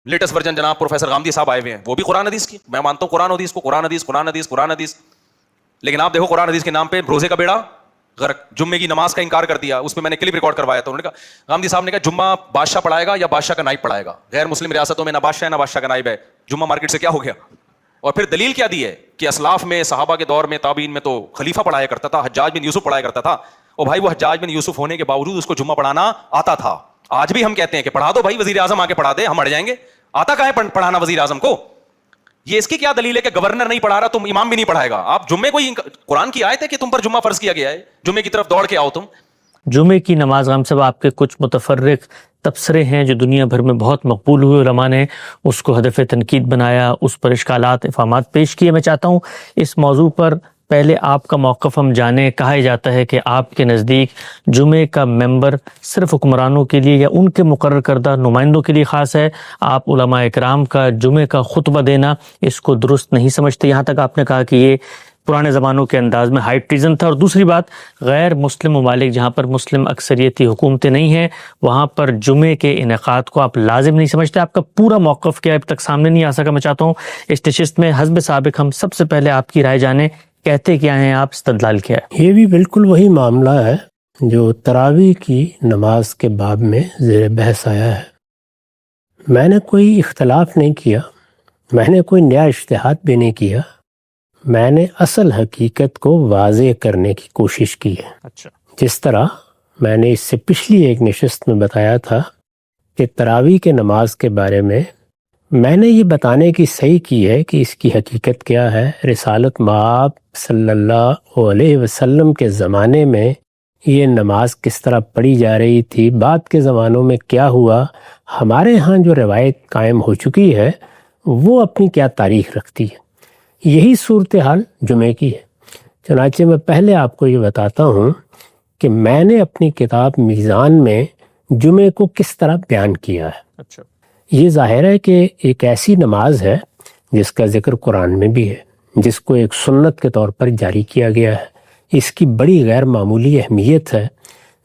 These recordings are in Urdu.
لیٹسٹ ورژن جناب پروفیسر غامدی صاحب آئے ہوئے ہیں, وہ بھی قرآن حدیث کی, میں مانتا ہوں قرآن حدیث کو, قرآن حدیث قرآن حدیث قرآن حدیث, لیکن آپ دیکھو قرآن حدیث کے نام پہ روزے کا بیڑا غرق, جمعے کی نماز کا انکار کر دیا. اس میں نے کلپ ریکارڈ کروایا تھا, انہوں نے کہا غامدی صاحب نے کہا جمعہ بادشاہ پڑھائے گا یا بادشاہ کا نائب پڑھائے گا, غیر مسلم ریاستوں میں نہ بادشاہ ہے نہ بادشاہ کا نائب ہے, جمعہ مارکیٹ سے کیا ہو گیا. اور پھر دلیل کیا دی ہے کہ اسلاف میں صحابہ کے دور میں تابعین میں تو خلیفہ پڑھایا کرتا تھا, حجاج بن یوسف پڑھایا کرتا تھا. اور بھائی وہ حجاج بن یوسف ہونے کے باوجود اس کو جمعہ پڑھانا آتا تھا. آج بھی ہم کہتے ہیں کہ پڑھا دو بھائی, وزیر اعظم آ کے پڑھا دے, ہم اڑ جائیں گے. آتا کہاں ہے پڑھانا وزیر اعظم کو؟ یہ اس کی کیا دلیل ہے کہ گورنر نہیں پڑھا رہا, تم امام بھی نہیں پڑھائے گا. آپ جمعے کو قرآن کی آیت ہے کہ تم پر جمعہ فرض کیا گیا ہے, جمعے کی طرف دوڑ کے آؤ تم. جمعے کی نماز غام صاحب آپ کے کچھ متفرق تبصرے ہیں جو دنیا بھر میں بہت مقبول ہوئے, علماء نے اس کو ہدف تنقید بنایا, اس پر اشکالات افہامات پیش کیے. میں چاہتا ہوں اس موضوع پر پہلے آپ کا موقف ہم جانیں. کہا جاتا ہے کہ آپ کے نزدیک جمعے کا ممبر صرف حکمرانوں کے لیے یا ان کے مقرر کردہ نمائندوں کے لیے خاص ہے. آپ علماء اکرام کا جمعے کا خطبہ دینا اس کو درست نہیں سمجھتے. یہاں تک آپ نے کہا کہ یہ پرانے زمانوں کے انداز میں ہائی ٹریزن تھا. اور دوسری بات, غیر مسلم ممالک جہاں پر مسلم اکثریتی حکومتیں نہیں ہیں وہاں پر جمعے کے انعقاد کو آپ لازم نہیں سمجھتے. آپ کا پورا موقف کیا اب تک سامنے نہیں آ سکا. میں چاہتا ہوں اس نشست میں حسب سابق ہم سب سے پہلے آپ کی رائے جانیں, کہتے کیا ہیں آپ, استدلال کیا ہے. یہ بھی بالکل وہی معاملہ ہے جو تراویح کی نماز کے باب میں زیر بحث آیا ہے. میں نے کوئی اختلاف نہیں کیا, میں نے کوئی نیا اجتہاد بھی نہیں کیا, میں نے اصل حقیقت کو واضح کرنے کی کوشش کی ہے. اچھا, جس طرح میں نے اس سے پچھلی ایک نشست میں بتایا تھا کہ تراویح کے نماز کے بارے میں نے یہ بتانے کی صحیح کی ہے کہ اس کی حقیقت کیا ہے. رسالت مآب صلی اللہ علیہ وسلم کے زمانے میں یہ نماز کس طرح پڑھی جا رہی تھی, بعد کے زمانوں میں کیا ہوا, ہمارے ہاں جو روایت قائم ہو چکی ہے وہ اپنی کیا تاریخ رکھتی ہے. یہی صورتحال جمعے کی ہے. چنانچہ میں پہلے آپ کو یہ بتاتا ہوں کہ میں نے اپنی کتاب میزان میں جمعے کو کس طرح بیان کیا ہے. اچھا, یہ ظاہر ہے کہ ایک ایسی نماز ہے جس کا ذکر قرآن میں بھی ہے, جس کو ایک سنت کے طور پر جاری کیا گیا ہے. اس کی بڑی غیر معمولی اہمیت ہے.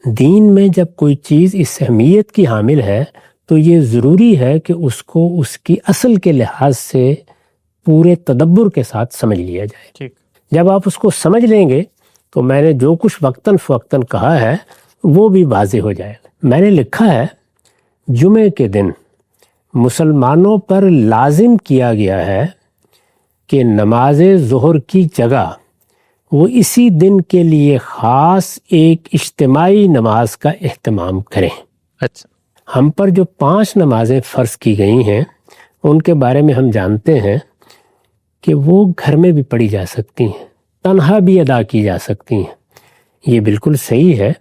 دین میں جب کوئی چیز اس اہمیت کی حامل ہے تو یہ ضروری ہے کہ اس کو اس کی اصل کے لحاظ سے پورے تدبر کے ساتھ سمجھ لیا جائے. ٹھیک, جب آپ اس کو سمجھ لیں گے تو میں نے جو کچھ وقتاً فوقتاً کہا ہے وہ بھی واضح ہو جائے گا. میں نے لکھا ہے جمعے کے دن مسلمانوں پر لازم کیا گیا ہے کہ نماز ظہر کی جگہ وہ اسی دن کے لیے خاص ایک اجتماعی نماز کا اہتمام کریں. اچھا, ہم پر جو 5 نمازیں فرض کی گئی ہیں ان کے بارے میں ہم جانتے ہیں کہ وہ گھر میں بھی پڑھی جا سکتی ہیں, تنہا بھی ادا کی جا سکتی ہیں. یہ بالکل صحیح ہے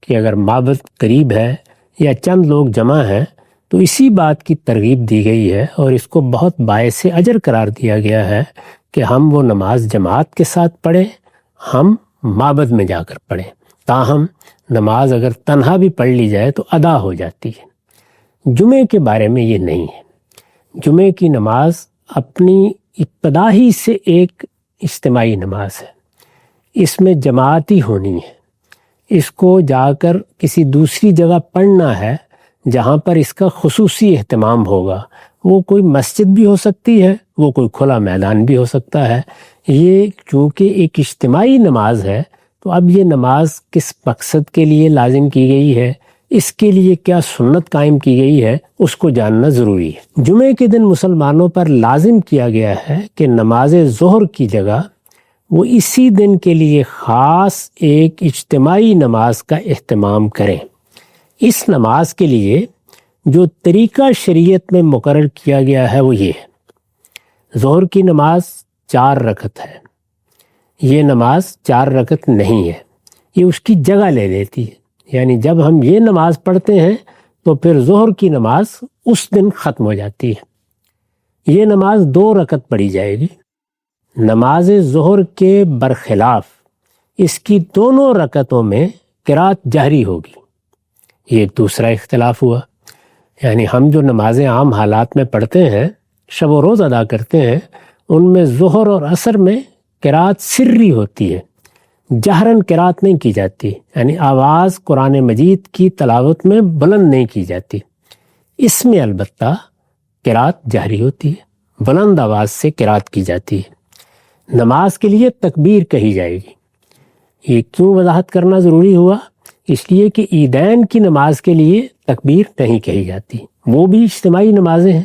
کہ اگر معبد قریب ہے یا چند لوگ جمع ہیں تو اسی بات کی ترغیب دی گئی ہے اور اس کو بہت باعث اجر قرار دیا گیا ہے کہ ہم وہ نماز جماعت کے ساتھ پڑھیں, ہم معبد میں جا کر پڑھیں. تاہم نماز اگر تنہا بھی پڑھ لی جائے تو ادا ہو جاتی ہے. جمعے کے بارے میں یہ نہیں ہے. جمعے کی نماز اپنی ابتدا ہی سے ایک اجتماعی نماز ہے. اس میں جماعتی ہونی ہے. اس کو جا کر کسی دوسری جگہ پڑھنا ہے جہاں پر اس کا خصوصی اہتمام ہوگا. وہ کوئی مسجد بھی ہو سکتی ہے, وہ کوئی کھلا میدان بھی ہو سکتا ہے. یہ چونکہ ایک اجتماعی نماز ہے تو اب یہ نماز کس مقصد کے لیے لازم کی گئی ہے, اس کے لیے کیا سنت قائم کی گئی ہے, اس کو جاننا ضروری ہے. جمعے کے دن مسلمانوں پر لازم کیا گیا ہے کہ نماز ظہر کی جگہ وہ اسی دن کے لیے خاص ایک اجتماعی نماز کا اہتمام کریں. اس نماز کے لیے جو طریقہ شریعت میں مقرر کیا گیا ہے وہ یہ ہے. ظہر کی نماز 4 رکعت ہے. یہ نماز 4 رکعت نہیں ہے, یہ اس کی جگہ لے لیتی ہے. یعنی جب ہم یہ نماز پڑھتے ہیں تو پھر ظہر کی نماز اس دن ختم ہو جاتی ہے. یہ نماز 2 رکعت پڑھی جائے گی. نماز ظہر کے برخلاف اس کی دونوں رکعتوں میں قرات جہری ہوگی. یہ دوسرا اختلاف ہوا. یعنی ہم جو نمازیں عام حالات میں پڑھتے ہیں, شب و روز ادا کرتے ہیں, ان میں ظہر اور عصر میں قرات سری ہوتی ہے, جہرن قرات نہیں کی جاتی. یعنی آواز قرآن مجید کی تلاوت میں بلند نہیں کی جاتی. اس میں البتہ قرات جہری ہوتی ہے، بلند آواز سے قرات کی جاتی ہے۔ نماز کے لیے تکبیر کہی جائے گی۔ یہ کیوں وضاحت کرنا ضروری ہوا؟ اس لیے کہ عیدین کی نماز کے لیے تکبیر نہیں کہی جاتی، وہ بھی اجتماعی نمازیں ہیں،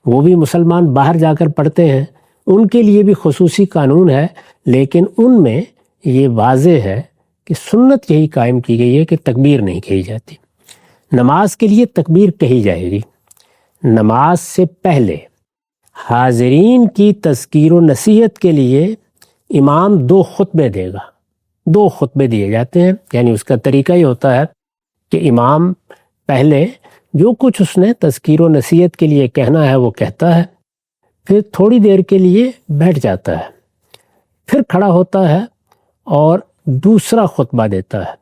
وہ بھی مسلمان باہر جا کر پڑھتے ہیں، ان کے لیے بھی خصوصی قانون ہے، لیکن ان میں یہ واضح ہے کہ سنت یہی قائم کی گئی ہے کہ تکبیر نہیں کہی جاتی۔ نماز کے لیے تکبیر کہی جائے گی۔ نماز سے پہلے حاضرین کی تذکیر و نصیحت کے لیے امام 2 خطبے دے گا۔ 2 خطبے دیے جاتے ہیں، یعنی اس کا طریقہ یہ ہوتا ہے کہ امام پہلے جو کچھ اس نے تذکیر و نصیحت کے لیے کہنا ہے وہ کہتا ہے، پھر تھوڑی دیر کے لیے بیٹھ جاتا ہے، پھر کھڑا ہوتا ہے اور دوسرا خطبہ دیتا ہے۔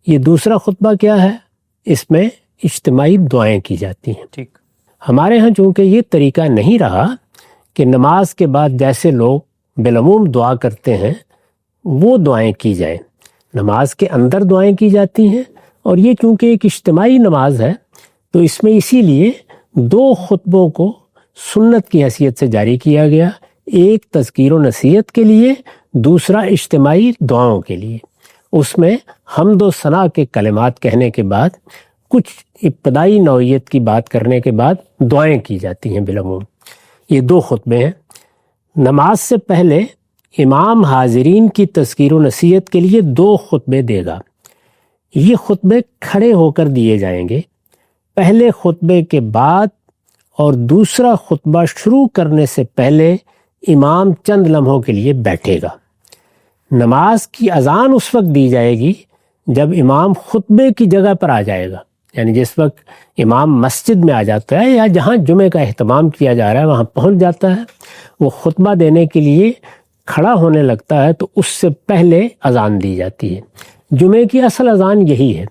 یہ دوسرا خطبہ کیا ہے؟ اس میں اجتماعی دعائیں کی جاتی ہیں۔ ٹھیک۔ ہمارے ہاں چونکہ یہ طریقہ نہیں رہا کہ نماز کے بعد جیسے لوگ بالعموم دعا کرتے ہیں وہ دعائیں کی جائیں، نماز کے اندر دعائیں کی جاتی ہیں، اور یہ چونکہ ایک اجتماعی نماز ہے تو اس میں اسی لیے 2 خطبوں کو سنت کی حیثیت سے جاری کیا گیا، ایک تذکیر و نصیحت کے لیے، دوسرا اجتماعی دعاؤں کے لیے۔ اس میں حمد و ثنا کے کلمات کہنے کے بعد کچھ ابتدائی نوعیت کی بات کرنے کے بعد دعائیں کی جاتی ہیں بالعموم۔ یہ 2 خطبے ہیں۔ نماز سے پہلے امام حاضرین کی تذکیر و نصیحت کے لیے 2 خطبے دے گا۔ یہ خطبے کھڑے ہو کر دیے جائیں گے۔ پہلے خطبے کے بعد اور دوسرا خطبہ شروع کرنے سے پہلے امام چند لمحوں کے لیے بیٹھے گا۔ نماز کی اذان اس وقت دی جائے گی جب امام خطبے کی جگہ پر آ جائے گا، یعنی جس وقت امام مسجد میں آ جاتا ہے یا جہاں جمعے کا اہتمام کیا جا رہا ہے وہاں پہنچ جاتا ہے، وہ خطبہ دینے کے لیے کھڑا ہونے لگتا ہے تو اس سے پہلے اذان دی جاتی ہے۔ جمعے کی اصل اذان یہی ہے۔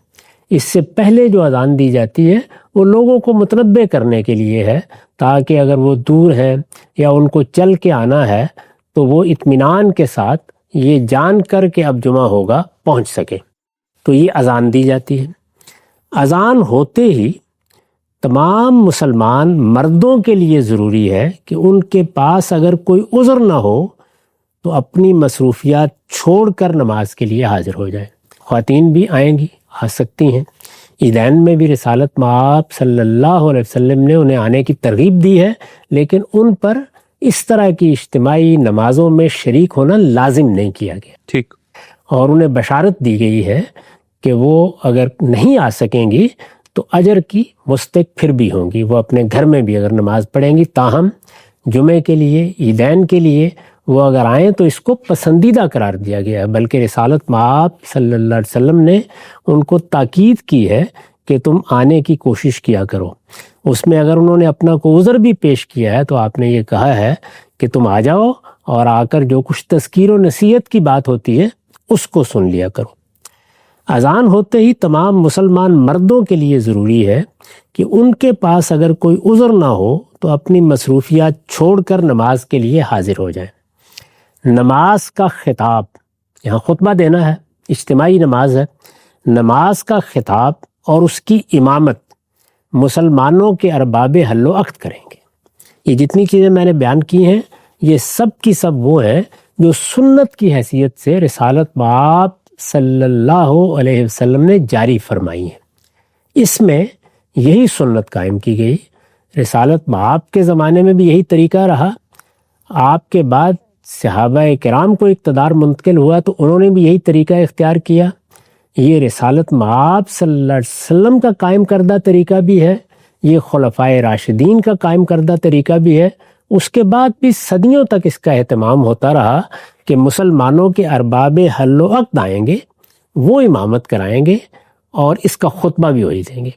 اس سے پہلے جو اذان دی جاتی ہے وہ لوگوں کو متنبہ کرنے کے لیے ہے، تاکہ اگر وہ دور ہیں یا ان کو چل کے آنا ہے تو وہ اطمینان کے ساتھ یہ جان کر کہ اب جمعہ ہوگا پہنچ سکے، تو یہ اذان دی جاتی ہے۔ اذان ہوتے ہی تمام مسلمان مردوں کے لیے ضروری ہے کہ ان کے پاس اگر کوئی عذر نہ ہو تو اپنی مصروفیات چھوڑ کر نماز کے لیے حاضر ہو جائیں۔ خواتین بھی آئیں گی، آ سکتی ہیں۔ عیدین میں بھی رسالت مآب صلی اللہ علیہ وسلم نے انہیں آنے کی ترغیب دی ہے، لیکن ان پر اس طرح کی اجتماعی نمازوں میں شریک ہونا لازم نہیں کیا گیا۔ ٹھیک۔ اور انہیں بشارت دی گئی ہے کہ وہ اگر نہیں آ سکیں گی تو اجر کی مستحق پھر بھی ہوں گی، وہ اپنے گھر میں بھی اگر نماز پڑھیں گی۔ تاہم جمعے کے لیے، عیدین کے لیے وہ اگر آئیں تو اس کو پسندیدہ قرار دیا گیا ہے، بلکہ رسالت مآب صلی اللہ علیہ وسلم نے ان کو تاکید کی ہے کہ تم آنے کی کوشش کیا کرو۔ اس میں اگر انہوں نے اپنا کوئی عذر بھی پیش کیا ہے تو آپ نے یہ کہا ہے کہ تم آ جاؤ اور آ کر جو کچھ تذکیر و نصیحت کی بات ہوتی ہے اس کو سن لیا کرو۔ اذان ہوتے ہی تمام مسلمان مردوں کے لیے ضروری ہے کہ ان کے پاس اگر کوئی عذر نہ ہو تو اپنی مصروفیات چھوڑ کر نماز کے لیے حاضر ہو جائیں۔ نماز کا خطاب، یہاں خطبہ دینا ہے، اجتماعی نماز ہے، نماز کا خطاب اور اس کی امامت مسلمانوں کے ارباب حل و عقد کریں گے۔ یہ جتنی چیزیں میں نے بیان کی ہیں یہ سب کی سب وہ ہیں جو سنت کی حیثیت سے رسالت مآب صلی اللہ علیہ وسلم نے جاری فرمائی ہیں۔ اس میں یہی سنت قائم کی گئی۔ رسالت مآب کے زمانے میں بھی یہی طریقہ رہا، آپ کے بعد صحابہ کرام کو اقتدار منتقل ہوا تو انہوں نے بھی یہی طریقہ اختیار کیا۔ یہ رسالت مآب صلی اللہ علیہ وسلم کا قائم کردہ طریقہ بھی ہے، یہ خلفائے راشدین کا قائم کردہ طریقہ بھی ہے۔ اس کے بعد بھی صدیوں تک اس کا اہتمام ہوتا رہا کہ مسلمانوں کے ارباب حل و عقد آئیں گے، وہ امامت کرائیں گے اور اس کا خطبہ بھی وہی دیں گے۔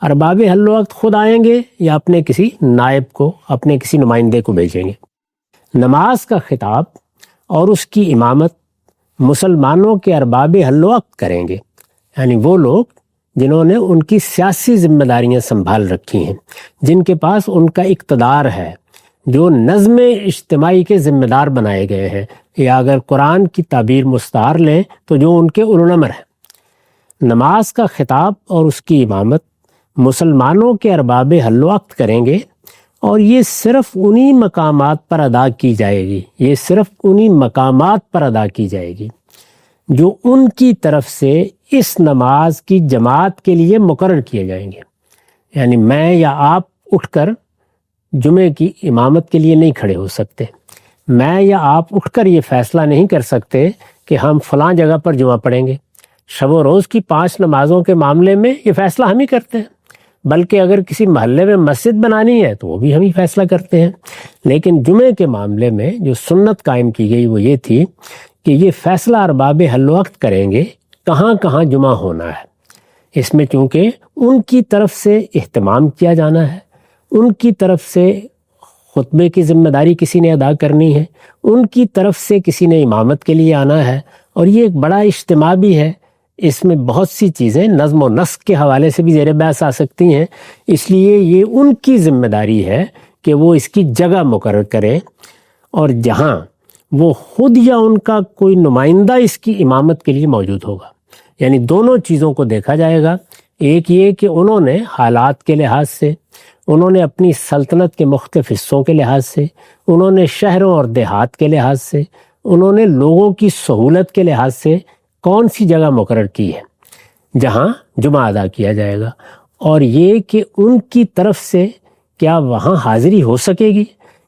ارباب حل و عقد خود آئیں گے یا اپنے کسی نائب کو، اپنے کسی نمائندے کو بھیجیں گے۔ نماز کا خطاب اور اس کی امامت مسلمانوں کے ارباب حل و عقد کریں گے، یعنی وہ لوگ جنہوں نے ان کی سیاسی ذمہ داریاں سنبھال رکھی ہیں، جن کے پاس ان کا اقتدار ہے، جو نظم اجتماعی کے ذمہ دار بنائے گئے ہیں، یا اگر قرآن کی تعبیر مستعار لیں تو جو ان کے اولو الامر ہیں۔ نماز کا خطاب اور اس کی امامت مسلمانوں کے ارباب حل و عقد کریں گے اور یہ صرف انہی مقامات پر ادا کی جائے گی، یہ صرف انہی مقامات پر ادا کی جائے گی جو ان کی طرف سے اس نماز کی جماعت کے لیے مقرر کیے جائیں گے۔ یعنی میں یا آپ اٹھ کر جمعے کی امامت کے لیے نہیں کھڑے ہو سکتے، میں یا آپ اٹھ کر یہ فیصلہ نہیں کر سکتے کہ ہم فلاں جگہ پر جمعہ پڑھیں گے۔ شب و روز کی 5 نمازوں کے معاملے میں یہ فیصلہ ہم ہی کرتے ہیں، بلکہ اگر کسی محلے میں مسجد بنانی ہے تو وہ بھی ہم ہی فیصلہ کرتے ہیں۔ لیکن جمعے کے معاملے میں جو سنت قائم کی گئی وہ یہ تھی کہ یہ فیصلہ ارباب حل وقت کریں گے کہاں کہاں جمعہ ہونا ہے۔ اس میں چونکہ ان کی طرف سے اہتمام کیا جانا ہے، ان کی طرف سے خطبے کی ذمہ داری کسی نے ادا کرنی ہے، ان کی طرف سے کسی نے امامت کے لیے آنا ہے، اور یہ ایک بڑا اجتماع بھی ہے۔ اس میں بہت سی چیزیں نظم و نسق کے حوالے سے بھی زیر بحث آ سکتی ہیں، اس لیے یہ ان کی ذمہ داری ہے کہ وہ اس کی جگہ مقرر کریں، اور جہاں وہ خود یا ان کا کوئی نمائندہ اس کی امامت کے لیے موجود ہوگا، یعنی دونوں چیزوں کو دیکھا جائے گا۔ ایک یہ کہ انہوں نے حالات کے لحاظ سے، انہوں نے اپنی سلطنت کے مختلف حصوں کے لحاظ سے، انہوں نے شہروں اور دیہات کے لحاظ سے، انہوں نے لوگوں کی سہولت کے لحاظ سے کون سی جگہ مقرر کی ہے جہاں جمعہ ادا کیا جائے گا، اور یہ کہ ان کی طرف سے کیا وہاں حاضری ہو سکے گی۔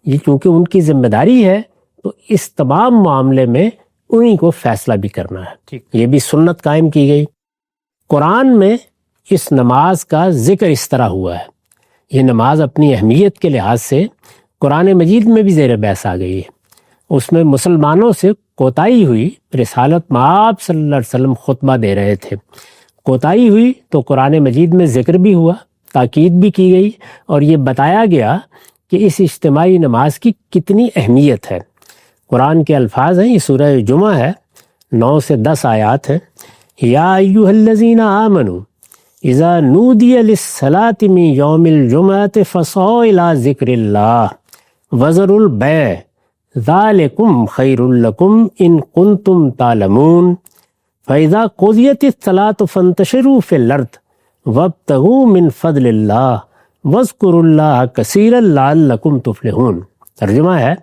یہ چونکہ ان کی ذمہ داری ہے تو اس تمام معاملے میں انہی کو فیصلہ بھی کرنا ہے۔ یہ بھی سنت قائم کی گئی۔ قرآن میں اس نماز کا ذکر اس طرح ہوا ہے، یہ نماز اپنی اہمیت کے لحاظ سے قرآن مجید میں بھی زیر بحث آ گئی ہے۔ اس میں مسلمانوں سے کوتاہی ہوئی، رسالت مآب صلی اللہ علیہ وسلم خطبہ دے رہے تھے، کوتاہی ہوئی تو قرآن مجید میں ذکر بھی ہوا، تاکید بھی کی گئی، اور یہ بتایا گیا کہ اس اجتماعی نماز کی کتنی اہمیت ہے۔ قرآن کے الفاظ ہیں، یہ سورہ جمعہ ہے، 9 سے 10 آیات ہیں۔ یا ایھا الذین آمنوا اذا نودی للصلاۃ من یوم الجمعۃ فاسعوا الی ذکر اللہ وذروا البیع ذالکم خیر لکم ان کنتم تعلمون فاذا قضیت الصلاۃ فانتشروا فی الارض وابتغوا من فضل اللہ واذکروا اللہ کثیرا لعلکم تفلحون۔ ترجمہ ہے،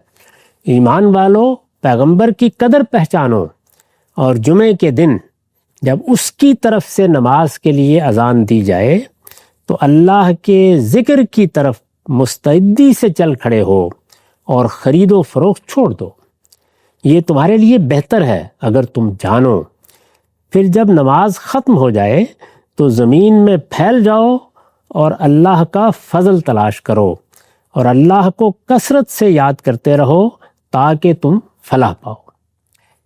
ایمان والو پیغمبر کی قدر پہچانو، اور جمعے کے دن جب اس کی طرف سے نماز کے لیے اذان دی جائے تو اللہ کے ذکر کی طرف مستعدی سے چل کھڑے ہو اور خرید و فروخت چھوڑ دو، یہ تمہارے لیے بہتر ہے اگر تم جانو۔ پھر جب نماز ختم ہو جائے تو زمین میں پھیل جاؤ اور اللہ کا فضل تلاش کرو، اور اللہ کو کثرت سے یاد کرتے رہو تاکہ تم فلاح پاؤ۔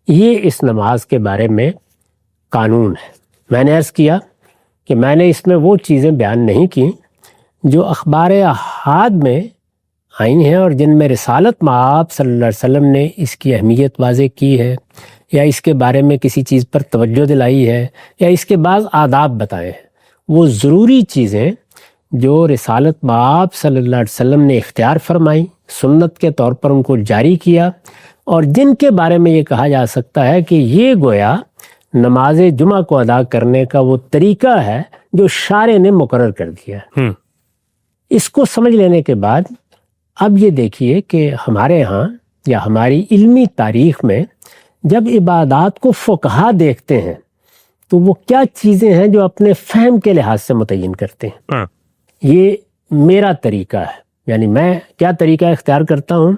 یہ اس نماز کے بارے میں قانون ہے۔ میں نے عرض کیا کہ میں نے اس میں وہ چیزیں بیان نہیں کی جو اخبار احاد میں آئی ہیں اور جن میں رسالت مآب صلی اللہ علیہ وسلم نے اس کی اہمیت واضح کی ہے، یا اس کے بارے میں کسی چیز پر توجہ دلائی ہے، یا اس کے بعض آداب بتائے ہیں۔ وہ ضروری چیزیں جو رسالت مآب صلی اللہ علیہ وسلم نے اختیار فرمائی، سنت کے طور پر ان کو جاری کیا، اور جن کے بارے میں یہ کہا جا سکتا ہے کہ یہ گویا نماز جمعہ کو ادا کرنے کا وہ طریقہ ہے جو شارع نے مقرر کر دیا ہے۔ اس کو سمجھ لینے کے بعد اب یہ دیکھیے کہ ہمارے ہاں یا ہماری علمی تاریخ میں جب عبادات کو فقہا دیکھتے ہیں تو وہ کیا چیزیں ہیں جو اپنے فہم کے لحاظ سے متعین کرتے ہیں۔ یہ میرا طریقہ ہے، یعنی میں کیا طریقہ اختیار کرتا ہوں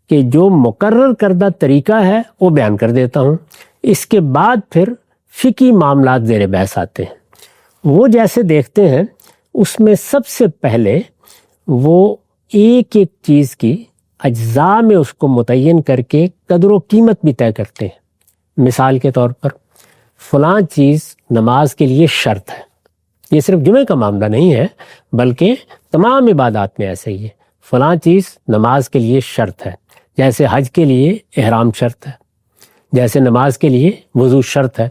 کہ جو مقرر کردہ طریقہ ہے وہ بیان کر دیتا ہوں، اس کے بعد پھر فقہی معاملات زیر بحث آتے ہیں۔ وہ جیسے دیکھتے ہیں اس میں سب سے پہلے وہ ایک ایک چیز کی اجزاء میں اس کو متعین کر کے قدر و قیمت بھی طے کرتے ہیں۔ مثال کے طور پر فلاں چیز نماز کے لیے شرط ہے، یہ صرف جمعے کا معاملہ نہیں ہے بلکہ تمام عبادات میں ایسے ہی ہے، فلاں چیز نماز کے لیے شرط ہے، جیسے حج کے لیے احرام شرط ہے، جیسے نماز کے لیے وضو شرط ہے۔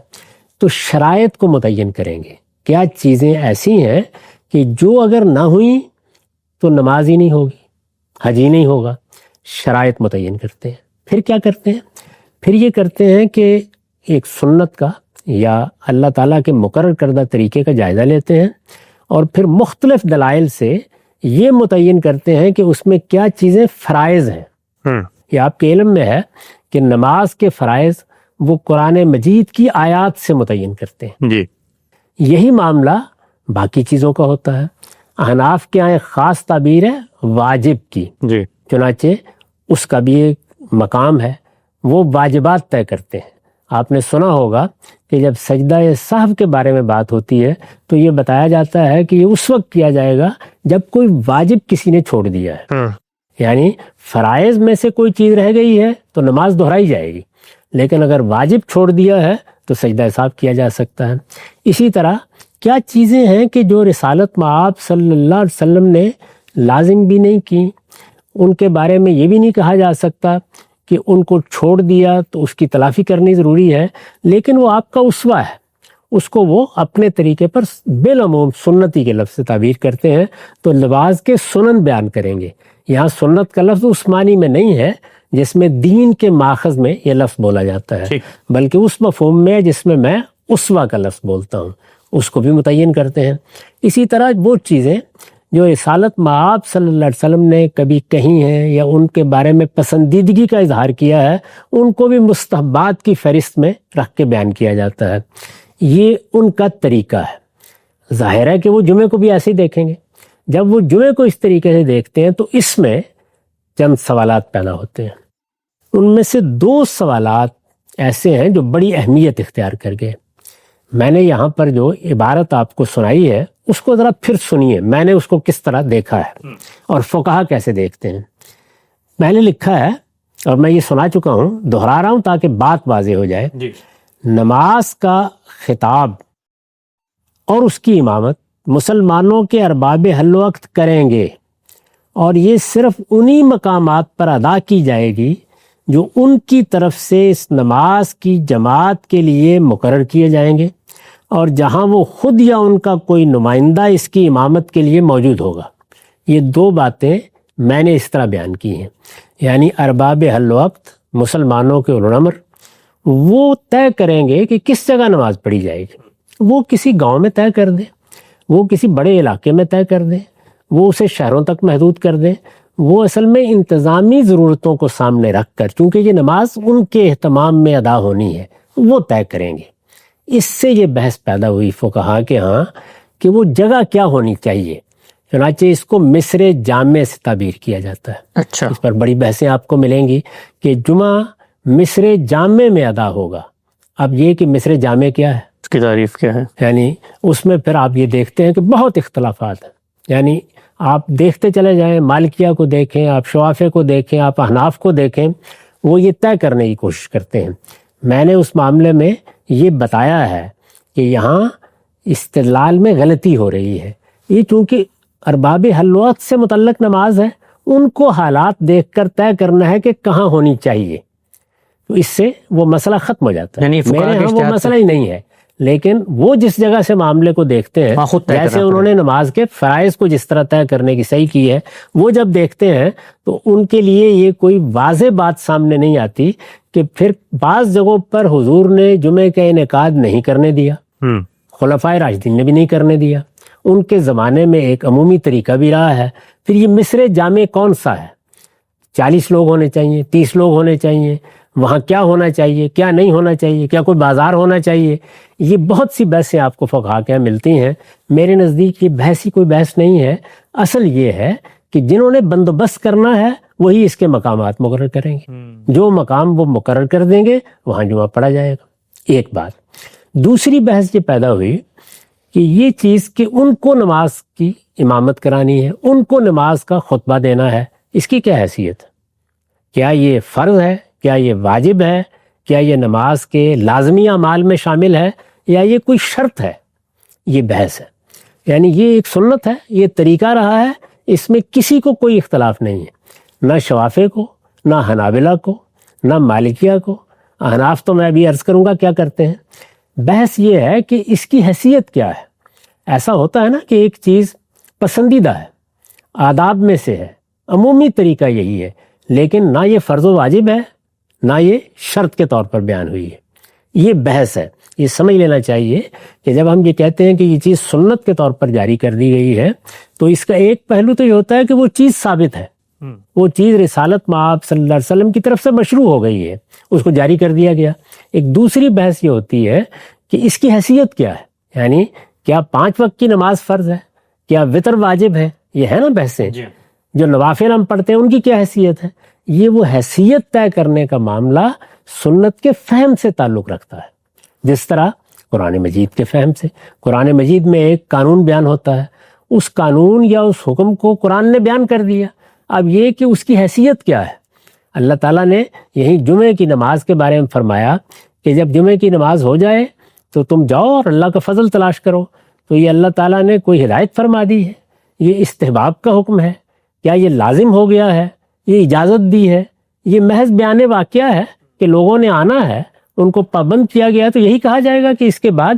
تو شرائط کو متعین کریں گے، کیا چیزیں ایسی ہیں کہ جو اگر نہ ہوئیں تو نماز ہی نہیں ہوگی، حج ہی نہیں ہوگا۔ شرائط متعین کرتے ہیں۔ پھر کیا کرتے ہیں؟ پھر یہ کرتے ہیں کہ ایک سنت کا یا اللہ تعالیٰ کے مقرر کردہ طریقے کا جائزہ لیتے ہیں، اور پھر مختلف دلائل سے یہ متعین کرتے ہیں کہ اس میں کیا چیزیں فرائض ہیں. یہ آپ کے علم میں ہے کہ نماز کے فرائض وہ قرآن مجید کی آیات سے متعین کرتے ہیں. جی. یہی معاملہ باقی چیزوں کا ہوتا ہے. احناف کے یہاں ایک خاص تعبیر ہے واجب کی. جی. چنانچہ اس کا بھی ایک مقام ہے، وہ واجبات طے کرتے ہیں. آپ نے سنا ہوگا کہ جب سجدہ سہو کے بارے میں بات ہوتی ہے تو یہ بتایا جاتا ہے کہ یہ اس وقت کیا جائے گا جب کوئی واجب کسی نے چھوڑ دیا ہے. یعنی فرائض میں سے کوئی چیز رہ گئی ہے تو نماز دہرائی جائے گی، لیکن اگر واجب چھوڑ دیا ہے تو سجدہ سہو کیا جا سکتا ہے. اسی طرح کیا چیزیں ہیں کہ جو رسالت مآب صلی اللہ علیہ وسلم نے لازم بھی نہیں کی، ان کے بارے میں یہ بھی نہیں کہا جا سکتا کہ ان کو چھوڑ دیا تو اس کی تلافی کرنی ضروری ہے، لیکن وہ آپ کا اسوہ ہے، اس کو وہ اپنے طریقے پر بالعموم سنتی کے لفظ سے تعبیر کرتے ہیں. تو نماز کے سنن بیان کریں گے. یہاں سنت کا لفظ اس معنی میں نہیں ہے جس میں دین کے ماخذ میں یہ لفظ بولا جاتا ہے، بلکہ اس مفہوم میں جس میں میں اسوہ کا لفظ بولتا ہوں، اس کو بھی متعین کرتے ہیں. اسی طرح وہ چیزیں جو رسالت مآب صلی اللہ علیہ وسلم نے کبھی کہی ہیں یا ان کے بارے میں پسندیدگی کا اظہار کیا ہے، ان کو بھی مستحبات کی فہرست میں رکھ کے بیان کیا جاتا ہے. یہ ان کا طریقہ ہے. ظاہر ہے کہ وہ جمعے کو بھی ایسے ہی دیکھیں گے. جب وہ جمعے کو اس طریقے سے دیکھتے ہیں تو اس میں چند سوالات پیدا ہوتے ہیں. ان میں سے 2 سوالات ایسے ہیں جو بڑی اہمیت اختیار کر گئے. میں نے یہاں پر جو عبارت آپ کو سنائی ہے اس کو ذرا پھر سنیے، میں نے اس کو کس طرح دیکھا ہے اور فقہا کیسے دیکھتے ہیں. میں نے لکھا ہے اور میں یہ سنا چکا ہوں، دہرا رہا ہوں تاکہ بات واضح ہو جائے. نماز کا خطاب اور اس کی امامت مسلمانوں کے ارباب حل وقت کریں گے، اور یہ صرف انہی مقامات پر ادا کی جائے گی جو ان کی طرف سے اس نماز کی جماعت کے لیے مقرر کیے جائیں گے، اور جہاں وہ خود یا ان کا کوئی نمائندہ اس کی امامت کے لیے موجود ہوگا. یہ 2 باتیں میں نے اس طرح بیان کی ہیں. یعنی ارباب حل وقت مسلمانوں کے اولوالامر وہ طے کریں گے کہ کس جگہ نماز پڑھی جائے گی. وہ کسی گاؤں میں طے کر دیں، وہ کسی بڑے علاقے میں طے کر دیں، وہ اسے شہروں تک محدود کر دیں. وہ اصل میں انتظامی ضرورتوں کو سامنے رکھ کر، چونکہ یہ نماز ان کے اہتمام میں ادا ہونی ہے، وہ طے کریں گے. اس سے یہ بحث پیدا ہوئی فقہا کے ہاں کہ وہ جگہ کیا ہونی چاہیے. چنانچہ اس کو مصر جامع سے تعبیر کیا جاتا ہے. اچھا. اس پر بڑی بحثیں آپ کو ملیں گی کہ جمعہ مصر جامع میں ادا ہوگا. اب یہ کہ مصر جامع کیا ہے، اس کی تعریف کیا ہے، یعنی اس میں پھر آپ یہ دیکھتے ہیں کہ بہت اختلافات ہیں. یعنی آپ دیکھتے چلے جائیں، مالکیہ کو دیکھیں، آپ شوافے کو دیکھیں، آپ احناف کو دیکھیں، وہ یہ طے کرنے کی کوشش کرتے ہیں. میں نے اس معاملے میں یہ بتایا ہے کہ یہاں استدلال میں غلطی ہو رہی ہے. یہ چونکہ ارباب حل وقت سے متعلق نماز ہے، ان کو حالات دیکھ کر طے کرنا ہے کہ کہاں ہونی چاہیے، تو اس سے وہ مسئلہ ختم ہو جاتا ہے. یعنی میرے ہاں وہ مسئلہ ہی نہیں ہے، لیکن وہ جس جگہ سے معاملے کو دیکھتے ہیں، جیسے انہوں نے نماز کے فرائض کو جس طرح طے کرنے کی صحیح کی ہے، وہ جب دیکھتے ہیں تو ان کے لیے یہ کوئی واضح بات سامنے نہیں آتی کہ پھر بعض جگہوں پر حضور نے جمعے کا انعقاد نہیں کرنے دیا، خلفائے راشدین نے بھی نہیں کرنے دیا، ان کے زمانے میں ایک عمومی طریقہ بھی رہا ہے. پھر یہ مصر جامع کون سا ہے؟ 40 لوگ ہونے چاہیے، 30 لوگ ہونے چاہیے، وہاں کیا ہونا چاہیے، کیا نہیں ہونا چاہیے، کیا کوئی بازار ہونا چاہیے؟ یہ بہت سی بحثیں آپ کو فقہا کے یہاں ملتی ہیں. میرے نزدیک یہ بحث ہی کوئی بحث نہیں ہے. اصل یہ ہے کہ جنہوں نے بندوبست کرنا ہے وہی اس کے مقامات مقرر کریں گے. جو مقام وہ مقرر کر دیں گے وہاں جمعہ پڑھا جائے گا. ایک بات. دوسری بحث یہ پیدا ہوئی کہ یہ چیز کہ ان کو نماز کی امامت کرانی ہے، ان کو نماز کا خطبہ دینا ہے، اس کی کیا حیثیت ہے؟ کیا یہ فرض ہے؟ کیا یہ واجب ہے؟ کیا یہ نماز کے لازمی اعمال میں شامل ہے یا یہ کوئی شرط ہے؟ یہ بحث ہے. یعنی یہ ایک سنت ہے، یہ طریقہ رہا ہے، اس میں کسی کو کوئی اختلاف نہیں ہے، نہ شوافے کو، نہ حنابلہ کو، نہ مالکیہ کو. احناف تو میں ابھی عرض کروں گا کیا کرتے ہیں. بحث یہ ہے کہ اس کی حیثیت کیا ہے. ایسا ہوتا ہے نا کہ ایک چیز پسندیدہ ہے، آداب میں سے ہے، عمومی طریقہ یہی ہے، لیکن نہ یہ فرض و واجب ہے نہ یہ شرط کے طور پر بیان ہوئی ہے. یہ بحث ہے. یہ سمجھ لینا چاہیے کہ جب ہم یہ کہتے ہیں کہ یہ چیز سنت کے طور پر جاری کر دی گئی ہے تو اس کا ایک پہلو تو یہ ہوتا ہے کہ وہ چیز ثابت ہے، وہ چیز رسالت مآب صلی اللہ علیہ وسلم کی طرف سے مشروع ہو گئی ہے، اس کو جاری کر دیا گیا۔ ایک دوسری بحث یہ ہوتی ہے کہ اس کی حیثیت کیا ہے، یعنی کیا 5 وقت کی نماز فرض ہے، کیا وطر واجب ہے، یہ ہے نا بحثیں۔ جو نوافل ہم پڑھتے ہیں ان کی کیا حیثیت ہے، یہ وہ حیثیت طے کرنے کا معاملہ سنت کے فہم سے تعلق رکھتا ہے۔ جس طرح قرآن مجید کے فہم سے، قرآن مجید میں ایک قانون بیان ہوتا ہے، اس قانون یا اس حکم کو قرآن نے بیان کر دیا، اب یہ کہ اس کی حیثیت کیا ہے۔ اللہ تعالیٰ نے یہی جمعے کی نماز کے بارے میں فرمایا کہ جب جمعے کی نماز ہو جائے تو تم جاؤ اور اللہ کا فضل تلاش کرو، تو یہ اللہ تعالیٰ نے کوئی ہدایت فرما دی ہے، یہ استحباب کا حکم ہے، کیا یہ لازم ہو گیا ہے، یہ اجازت دی ہے، یہ محض بیان واقعہ ہے کہ لوگوں نے آنا ہے، ان کو پابند کیا گیا، تو یہی کہا جائے گا کہ اس کے بعد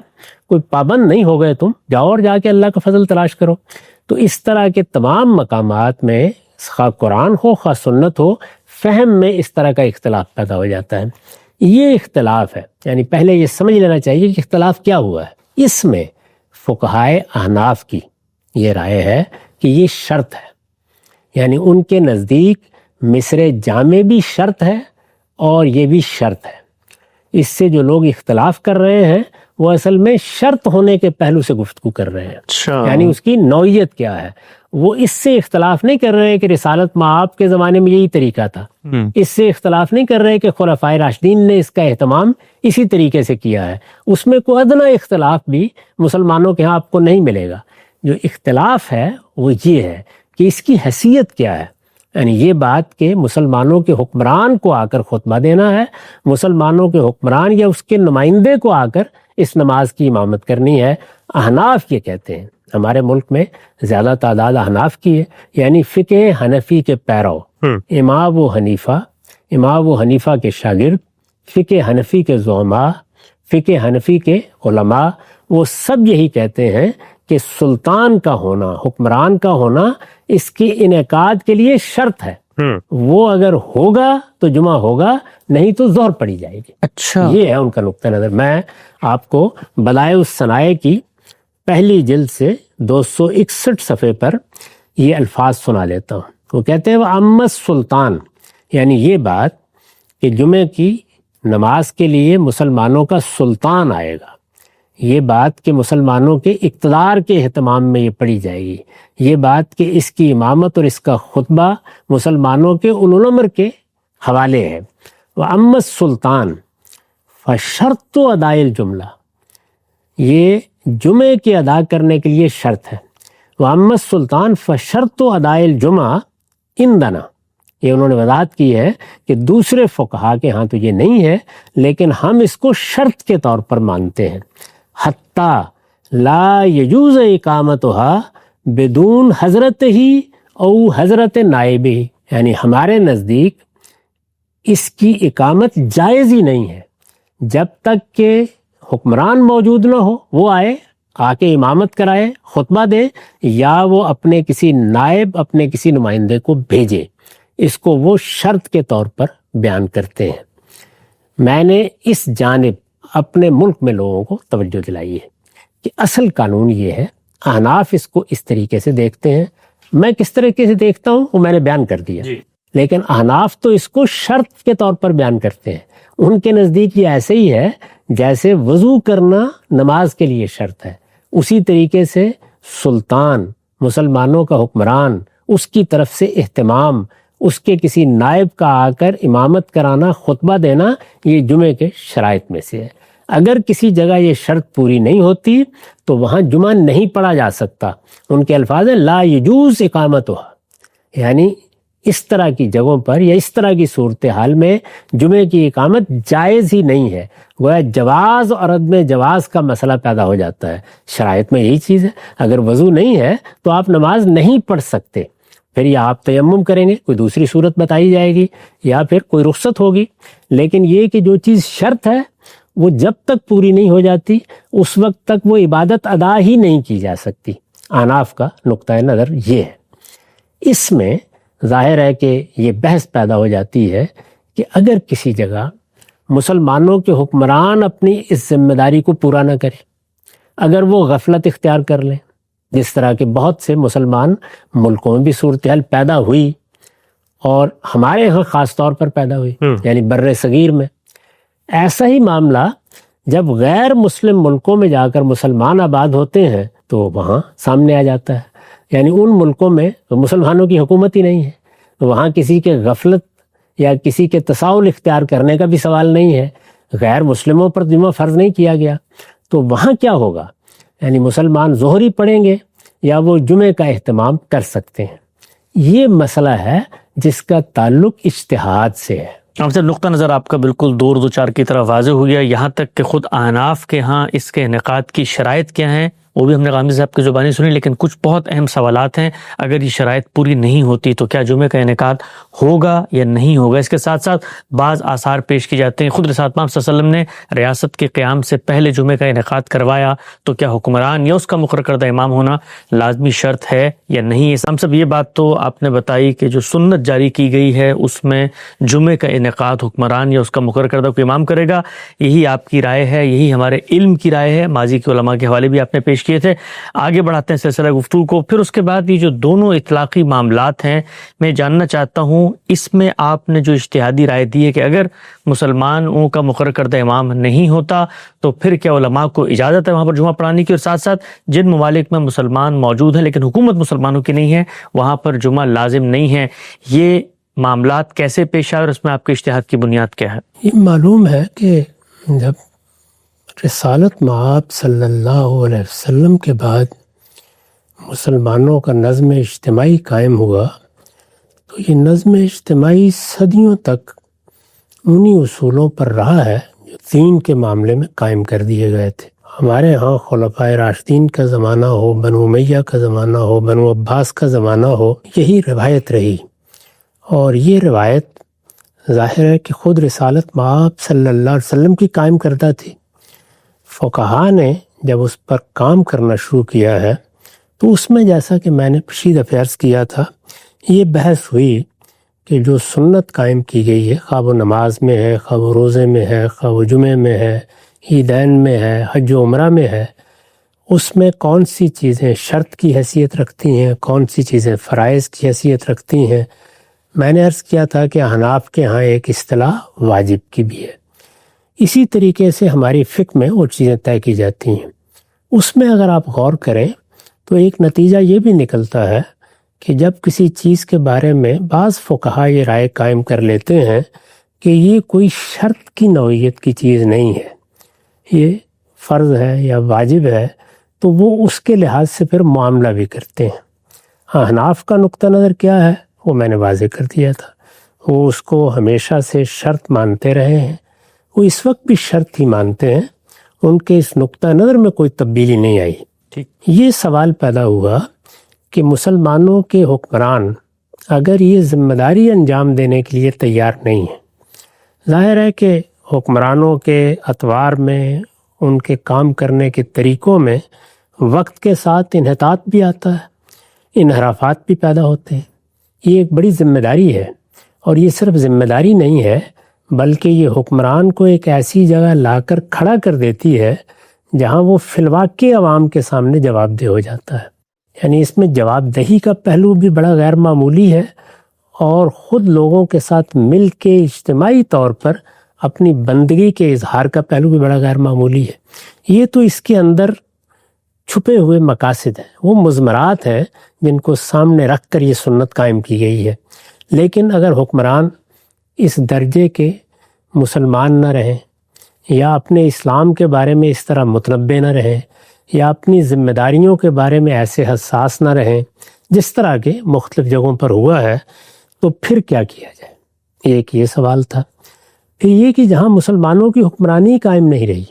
کوئی پابند نہیں ہو گئے، تم جاؤ اور جا کے اللہ کا فضل تلاش کرو۔ تو اس طرح کے تمام مقامات میں خواہ قرآن ہو خواہ سنت ہو، فہم میں اس طرح کا اختلاف پیدا ہو جاتا ہے۔ یہ اختلاف ہے، یعنی پہلے یہ سمجھ لینا چاہیے کہ اختلاف کیا ہوا ہے۔ اس میں فقہائے احناف کی یہ رائے ہے کہ یہ شرط ہے، یعنی ان کے نزدیک مصر جامع بھی شرط ہے اور یہ بھی شرط ہے۔ اس سے جو لوگ اختلاف کر رہے ہیں وہ اصل میں شرط ہونے کے پہلو سے گفتگو کر رہے ہیں، یعنی اس کی نوعیت کیا ہے۔ وہ اس سے اختلاف نہیں کر رہے کہ رسالت مآب کے زمانے میں یہی طریقہ تھا، اس سے اختلاف نہیں کر رہے کہ خلفائے راشدین نے اس کا اہتمام اسی طریقے سے کیا ہے، اس میں کوئی ادنیٰ اختلاف بھی مسلمانوں کے ہاں آپ کو نہیں ملے گا۔ جو اختلاف ہے وہ یہ ہے کہ اس کی حیثیت کیا ہے، یعنی یہ بات کہ مسلمانوں کے حکمران کو آ کر خطبہ دینا ہے، مسلمانوں کے حکمران یا اس کے نمائندے کو آ کر اس نماز کی امامت کرنی ہے۔ احناف یہ کہتے ہیں، ہمارے ملک میں زیادہ تعداد احناف کی ہے، یعنی فقہ حنفی کے پیرو، امام و حنیفہ کے شاگرد، فقہ حنفی کے زعماء، فقہ حنفی کے علماء، وہ سب یہی کہتے ہیں کہ سلطان کا ہونا، حکمران کا ہونا اس کے انعقاد کے لیے شرط ہے۔ وہ اگر ہوگا تو جمعہ ہوگا، نہیں تو ظہر پڑی جائے گی۔ اچھا، یہ ہے ان کا نقطہ نظر۔ میں آپ کو بدائع الصنائع کی پہلی جلد سے 261 صفحے پر یہ الفاظ سنا لیتا ہوں۔ وہ کہتے ہیں وَأَمَّا السُّلطان، یعنی یہ بات کہ جمعے کی نماز کے لیے مسلمانوں کا سلطان آئے گا، یہ بات کہ مسلمانوں کے اقتدار کے اہتمام میں یہ پڑھی جائے گی، یہ بات کہ اس کی امامت اور اس کا خطبہ مسلمانوں کے اولو الامر کے حوالے ہے۔ وَأَمَّا السُّلطان فَشَرْطُ أَدَاءِ الْجُمْلَةِ، یہ جمعے کے ادا کرنے کے لیے شرط ہے۔ وَأَمَّا السُّلطان فَشَرْطُ أَدَاءِ الْجُمْعَةِ عِندَنَا، یہ انہوں نے وضاحت کی ہے کہ دوسرے فقہا کے ہاں تو یہ نہیں ہے، لیکن ہم اس کو شرط کے طور پر مانتے ہیں۔ حتیٰ لا یجوز اقامتها بدون حضرت ہی او حضرت نائب ہی، یعنی ہمارے نزدیک اس کی اقامت جائز ہی نہیں ہے جب تک کہ حکمران موجود نہ ہو، وہ آئے آ کے امامت کرائے، خطبہ دے، یا وہ اپنے کسی نائب، اپنے کسی نمائندے کو بھیجے۔ اس کو وہ شرط کے طور پر بیان کرتے ہیں۔ میں نے اس جانب اپنے ملک میں لوگوں کو توجہ دلائی ہے کہ اصل قانون یہ ہے، احناف اس کو اس طریقے سے دیکھتے ہیں، میں کس طریقے سے دیکھتا ہوں وہ میں نے بیان کر دیا، لیکن احناف تو اس کو شرط کے طور پر بیان کرتے ہیں۔ ان کے نزدیک یہ ایسے ہی ہے جیسے وضو کرنا نماز کے لیے شرط ہے، اسی طریقے سے سلطان، مسلمانوں کا حکمران، اس کی طرف سے اہتمام، اس کے کسی نائب کا آ کر امامت کرانا، خطبہ دینا، یہ جمعے کے شرائط میں سے ہے۔ اگر کسی جگہ یہ شرط پوری نہیں ہوتی تو وہاں جمعہ نہیں پڑھا جا سکتا۔ ان کے الفاظ ہیں لا یجوز اقامتها، یعنی اس طرح کی جگہوں پر یا اس طرح کی صورتحال میں جمعے کی اقامت جائز ہی نہیں ہے۔ گویا جواز اور عدم جواز کا مسئلہ پیدا ہو جاتا ہے۔ شرائط میں یہی چیز ہے، اگر وضو نہیں ہے تو آپ نماز نہیں پڑھ سکتے، پھر یا آپ تیمم کریں گے، کوئی دوسری صورت بتائی جائے گی، یا پھر کوئی رخصت ہوگی۔ لیکن یہ کہ جو چیز شرط ہے وہ جب تک پوری نہیں ہو جاتی اس وقت تک وہ عبادت ادا ہی نہیں کی جا سکتی۔ احناف کا نقطہ نظر یہ ہے۔ اس میں ظاہر ہے کہ یہ بحث پیدا ہو جاتی ہے کہ اگر کسی جگہ مسلمانوں کے حکمران اپنی اس ذمہ داری کو پورا نہ کرے، اگر وہ غفلت اختیار کر لیں، جس طرح کے بہت سے مسلمان ملکوں میں بھی صورتحال پیدا ہوئی اور ہمارے یہاں خاص طور پر پیدا ہوئی، یعنی بر صغیر میں. ایسا ہی معاملہ جب غیر مسلم ملکوں میں جا کر مسلمان آباد ہوتے ہیں تو وہاں سامنے آ جاتا ہے. یعنی ان ملکوں میں مسلمانوں کی حکومت ہی نہیں ہے، وہاں کسی کے غفلت یا کسی کے تساہل اختیار کرنے کا بھی سوال نہیں ہے، غیر مسلموں پر جمعہ فرض نہیں کیا گیا. تو وہاں کیا ہوگا؟ یعنی مسلمان ظہر ہی پڑھیں گے یا وہ جمعے کا اہتمام کر سکتے ہیں. یہ مسئلہ ہے جس کا تعلق اجتہاد سے ہے. اب سے نقطہ نظر آپ کا بالکل دور دو چار کی طرف واضح ہو گیا، یہاں تک کہ خود احناف کے ہاں اس کے انعقاد کی شرائط کیا ہیں وہ بھی ہم نے غامدی صاحب کی زبانی سنی، لیکن کچھ بہت اہم سوالات ہیں. اگر یہ شرائط پوری نہیں ہوتی تو کیا جمعے کا انعقاد ہوگا یا نہیں ہوگا؟ اس کے ساتھ ساتھ بعض آثار پیش کی جاتے ہیں. خود رسالت پاک صلی اللہ علیہ وسلم نے ریاست کے قیام سے پہلے جمعے کا انعقاد کروایا، تو کیا حکمران یا اس کا مقرر کردہ امام ہونا لازمی شرط ہے یا نہیں؟ ہم سب یہ بات تو آپ نے بتائی کہ جو سنت جاری کی گئی ہے اس میں جمعے کا انعقاد حکمران یا اس کا مقرر کردہ کوئی امام کرے گا. یہی آپ کی رائے ہے، یہی ہمارے علم کی رائے ہے. ماضی کے علماء کے حوالے بھی آپ نے پیش کیے تھے. آگے بڑھاتے ہیں سلسلہ گفتگو کو. پھر اس کے بعد یہ جو دونوں اطلاقی معاملات ہیں، میں جاننا چاہتا ہوں اس میں آپ نے جو اجتہادی رائے دی ہے کہ اگر مسلمانوں کا مقرر کردہ امام نہیں ہوتا تو پھر کیا علماء کو اجازت ہے وہاں پر جمعہ پڑھانے کی، اور ساتھ ساتھ جن ممالک میں مسلمان موجود ہیں لیکن حکومت مسلمانوں کی نہیں ہے وہاں پر جمعہ لازم نہیں ہے، یہ معاملات کیسے پیش آئے اور اس میں آپ کے اجتہاد کی بنیاد کیا ہے؟ یہ معلوم ہے کہ جب رسالت مآب صلی اللہ علیہ وسلم کے بعد مسلمانوں کا نظم اجتماعی قائم ہوا تو یہ نظم اجتماعی صدیوں تک انہی اصولوں پر رہا ہے جو دین کے معاملے میں قائم کر دیے گئے تھے. ہمارے ہاں خلفائے راشدین کا زمانہ ہو، بنو امیہ کا زمانہ ہو، بنو عباس کا زمانہ ہو، یہی روایت رہی. اور یہ روایت ظاہر ہے کہ خود رسالت مآب صلی اللہ علیہ وسلم کی قائم کردہ تھی. فقہا نے جب اس پر کام کرنا شروع کیا ہے تو اس میں جیسا کہ میں نے پچھلی دفعہ عرض کیا تھا، یہ بحث ہوئی کہ جو سنت قائم کی گئی ہے، خواہ وہ نماز میں ہے، خواہ وہ روزے میں ہے، خواہ وہ جمعے میں ہے، عیدین میں ہے، حج و عمرہ میں ہے، اس میں کون سی چیزیں شرط کی حیثیت رکھتی ہیں، کون سی چیزیں فرائض کی حیثیت رکھتی ہیں. میں نے عرض کیا تھا کہ احناف کے ہاں ایک اصطلاح واجب کی بھی ہے. اسی طریقے سے ہماری فقہ میں وہ چیزیں طے کی جاتی ہیں. اس میں اگر آپ غور کریں تو ایک نتیجہ یہ بھی نکلتا ہے کہ جب کسی چیز کے بارے میں بعض فقہا یہ رائے قائم کر لیتے ہیں کہ یہ کوئی شرط کی نوعیت کی چیز نہیں ہے، یہ فرض ہے یا واجب ہے، تو وہ اس کے لحاظ سے پھر معاملہ بھی کرتے ہیں. احناف کا نقطہ نظر کیا ہے وہ میں نے واضح کر دیا تھا. وہ اس کو ہمیشہ سے شرط مانتے رہے ہیں، وہ اس وقت بھی شرط ہی مانتے ہیں، ان کے اس نقطہ نظر میں کوئی تبدیلی نہیں آئی. یہ سوال پیدا ہوا کہ مسلمانوں کے حکمران اگر یہ ذمہ داری انجام دینے کے لیے تیار نہیں ہیں، ظاہر ہے کہ حکمرانوں کے اطوار میں، ان کے کام کرنے کے طریقوں میں وقت کے ساتھ انحطاط بھی آتا ہے، انحرافات بھی پیدا ہوتے ہیں. یہ ایک بڑی ذمہ داری ہے، اور یہ صرف ذمہ داری نہیں ہے بلکہ یہ حکمران کو ایک ایسی جگہ لا کر کھڑا کر دیتی ہے جہاں وہ فی الواقع عوام کے سامنے جواب دہ ہو جاتا ہے. یعنی اس میں جواب دہی کا پہلو بھی بڑا غیر معمولی ہے، اور خود لوگوں کے ساتھ مل کے اجتماعی طور پر اپنی بندگی کے اظہار کا پہلو بھی بڑا غیر معمولی ہے. یہ تو اس کے اندر چھپے ہوئے مقاصد ہیں، وہ مضمرات ہیں جن کو سامنے رکھ کر یہ سنت قائم کی گئی ہے. لیکن اگر حکمران اس درجے کے مسلمان نہ رہیں، یا اپنے اسلام کے بارے میں اس طرح متنبع نہ رہیں، یا اپنی ذمہ داریوں کے بارے میں ایسے حساس نہ رہیں جس طرح کے مختلف جگہوں پر ہوا ہے، تو پھر کیا کیا جائے؟ ایک یہ سوال تھا. پھر یہ کہ جہاں مسلمانوں کی حکمرانی قائم نہیں رہی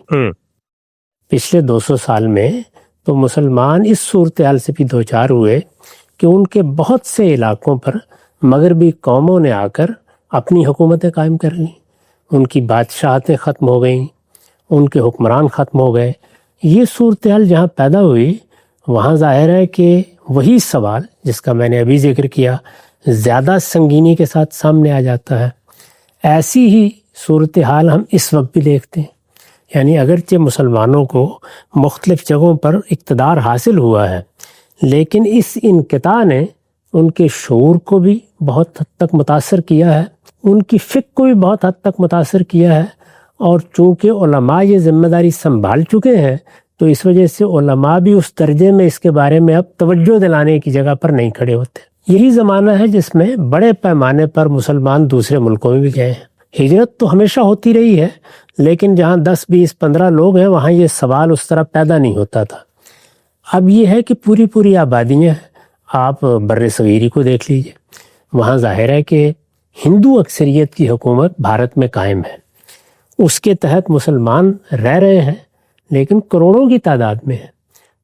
پچھلے 200 سال میں، تو مسلمان اس صورتحال سے بھی دوچار ہوئے کہ ان کے بہت سے علاقوں پر مغربی قوموں نے آ کر اپنی حکومتیں قائم کر لیں، ان کی بادشاہتیں ختم ہو گئیں، ان کے حکمران ختم ہو گئے. یہ صورتحال جہاں پیدا ہوئی وہاں ظاہر ہے کہ وہی سوال جس کا میں نے ابھی ذکر کیا زیادہ سنگینی کے ساتھ سامنے آ جاتا ہے. ایسی ہی صورتحال ہم اس وقت بھی دیکھتے ہیں. یعنی اگرچہ مسلمانوں کو مختلف جگہوں پر اقتدار حاصل ہوا ہے، لیکن اس انقطاع نے ان کے شعور کو بھی بہت حد تک متاثر کیا ہے، ان کی فکر کو بھی بہت حد تک متاثر کیا ہے، اور چونکہ علماء یہ ذمہ داری سنبھال چکے ہیں تو اس وجہ سے علماء بھی اس درجے میں اس کے بارے میں اب توجہ دلانے کی جگہ پر نہیں کھڑے ہوتے۔ یہی زمانہ ہے جس میں بڑے پیمانے پر مسلمان دوسرے ملکوں میں بھی گئے ہیں۔ ہجرت تو ہمیشہ ہوتی رہی ہے، لیکن جہاں 10 20 15 لوگ ہیں وہاں یہ سوال اس طرح پیدا نہیں ہوتا تھا۔ اب یہ ہے کہ پوری آبادیاں ہیں۔ آپ بر صغیری کو دیکھ لیجئے، وہاں ظاہر ہے کہ ہندو اکثریت کی حکومت بھارت میں قائم ہے، اس کے تحت مسلمان رہ رہے ہیں لیکن کروڑوں کی تعداد میں ہیں۔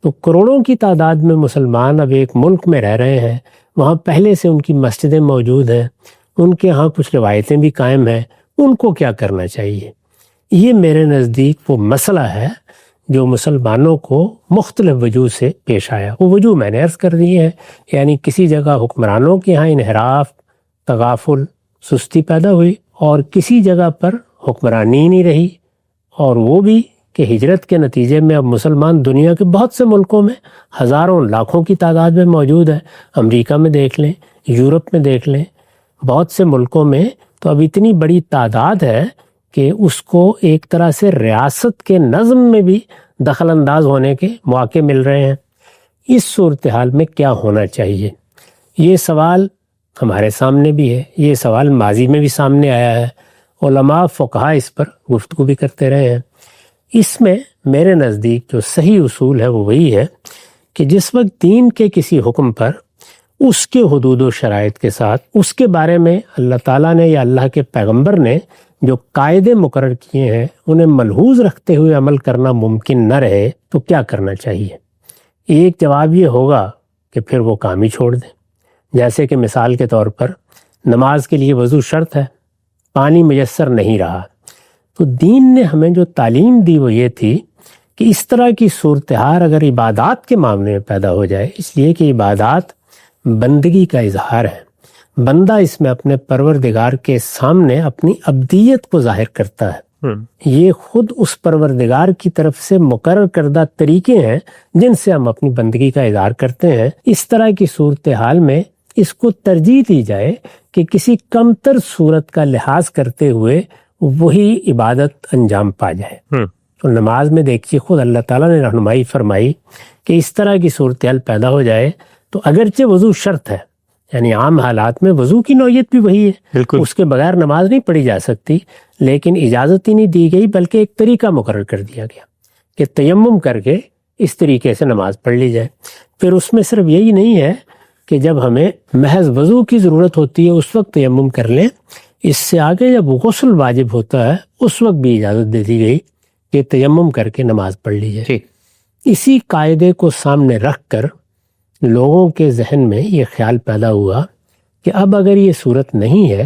تو کروڑوں کی تعداد میں مسلمان اب ایک ملک میں رہ رہے ہیں، وہاں پہلے سے ان کی مسجدیں موجود ہیں، ان کے ہاں کچھ روایتیں بھی قائم ہیں، ان کو کیا کرنا چاہیے؟ یہ میرے نزدیک وہ مسئلہ ہے جو مسلمانوں کو مختلف وجوہ سے پیش آیا۔ وہ وجوہ میں نے عرض کر دی ہے، یعنی کسی جگہ حکمرانوں کے ہاں انحراف، تغافل، سستی پیدا ہوئی، اور کسی جگہ پر حکمرانی نہیں رہی، اور وہ بھی کہ ہجرت کے نتیجے میں اب مسلمان دنیا کے بہت سے ملکوں میں ہزاروں لاکھوں کی تعداد میں موجود ہے۔ امریکہ میں دیکھ لیں، یورپ میں دیکھ لیں، بہت سے ملکوں میں تو اب اتنی بڑی تعداد ہے کہ اس کو ایک طرح سے ریاست کے نظم میں بھی دخل انداز ہونے کے مواقع مل رہے ہیں۔ اس صورتحال میں کیا ہونا چاہیے؟ یہ سوال ہمارے سامنے بھی ہے، یہ سوال ماضی میں بھی سامنے آیا ہے، علماء فقہاء اس پر گفتگو بھی کرتے رہے ہیں۔ اس میں میرے نزدیک جو صحیح اصول ہے وہ وہی ہے کہ جس وقت دین کے کسی حکم پر اس کے حدود و شرائط کے ساتھ اس کے بارے میں اللہ تعالیٰ نے یا اللہ کے پیغمبر نے جو قاعدے مقرر کیے ہیں انہیں ملحوظ رکھتے ہوئے عمل کرنا ممکن نہ رہے تو کیا کرنا چاہیے؟ ایک جواب یہ ہوگا کہ پھر وہ کام ہی چھوڑ دیں۔ جیسے کہ مثال کے طور پر نماز کے لیے وضو شرط ہے، پانی میسر نہیں رہا، تو دین نے ہمیں جو تعلیم دی وہ یہ تھی کہ اس طرح کی صورتحال اگر عبادات کے معاملے میں پیدا ہو جائے، اس لیے کہ عبادات بندگی کا اظہار ہے، بندہ اس میں اپنے پروردگار کے سامنے اپنی عبدیت کو ظاہر کرتا ہے، یہ خود اس پروردگار کی طرف سے مقرر کردہ طریقے ہیں جن سے ہم اپنی بندگی کا اظہار کرتے ہیں۔ اس طرح کی صورتحال میں اس کو ترجیح دی جائے کہ کسی کمتر صورت کا لحاظ کرتے ہوئے وہی عبادت انجام پا جائے۔ تو نماز میں دیکھیے خود اللہ تعالیٰ نے رہنمائی فرمائی کہ اس طرح کی صورتحال پیدا ہو جائے تو اگرچہ وضو شرط ہے، یعنی عام حالات میں وضو کی نوعیت بھی وہی ہے، اس کے بغیر نماز نہیں پڑھی جا سکتی، لیکن اجازت ہی نہیں دی گئی بلکہ ایک طریقہ مقرر کر دیا گیا کہ تیمم کر کے اس طریقے سے نماز پڑھ لی جائے۔ پھر اس میں صرف یہی نہیں ہے کہ جب ہمیں محض وضو کی ضرورت ہوتی ہے اس وقت تیمم کر لیں، اس سے آگے جب غسل واجب ہوتا ہے اس وقت بھی اجازت دے دی گئی کہ تیمم کر کے نماز پڑھ لی جائے۔ اسی قاعدے کو سامنے رکھ کر لوگوں کے ذہن میں یہ خیال پیدا ہوا کہ اب اگر یہ صورت نہیں ہے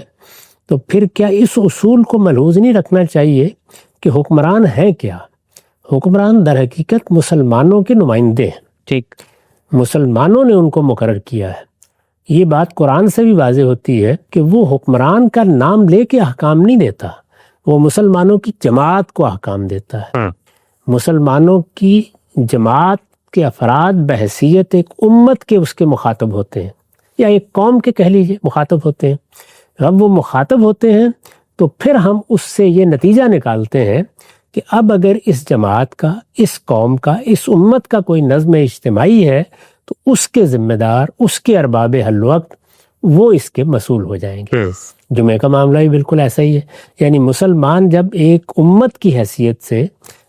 تو پھر کیا اس اصول کو ملحوظ نہیں رکھنا چاہیے کہ حکمران ہیں کیا؟ حکمران در حقیقت مسلمانوں کے نمائندے ہیں، ٹھیک، مسلمانوں نے ان کو مقرر کیا ہے۔ یہ بات قرآن سے بھی واضح ہوتی ہے کہ وہ حکمران کا نام لے کے احکام نہیں دیتا، وہ مسلمانوں کی جماعت کو احکام دیتا ہے۔ مسلمانوں کی جماعت کے افراد بحیثیت ایک امت کے اس کے مخاطب ہوتے ہیں، یا ایک قوم کے کہہ لیجیے مخاطب ہوتے ہیں۔ جب وہ مخاطب ہوتے ہیں تو پھر ہم اس سے یہ نتیجہ نکالتے ہیں کہ اب اگر اس جماعت کا، اس قوم کا، اس امت کا کوئی نظم اجتماعی ہے تو اس کے ذمہ دار، اس کے ارباب حل وقت وہ اس کے مسئول ہو جائیں گے۔ جمعہ کا معاملہ بھی بالکل ایسا ہی ہے، یعنی مسلمان جب ایک امت کی حیثیت سے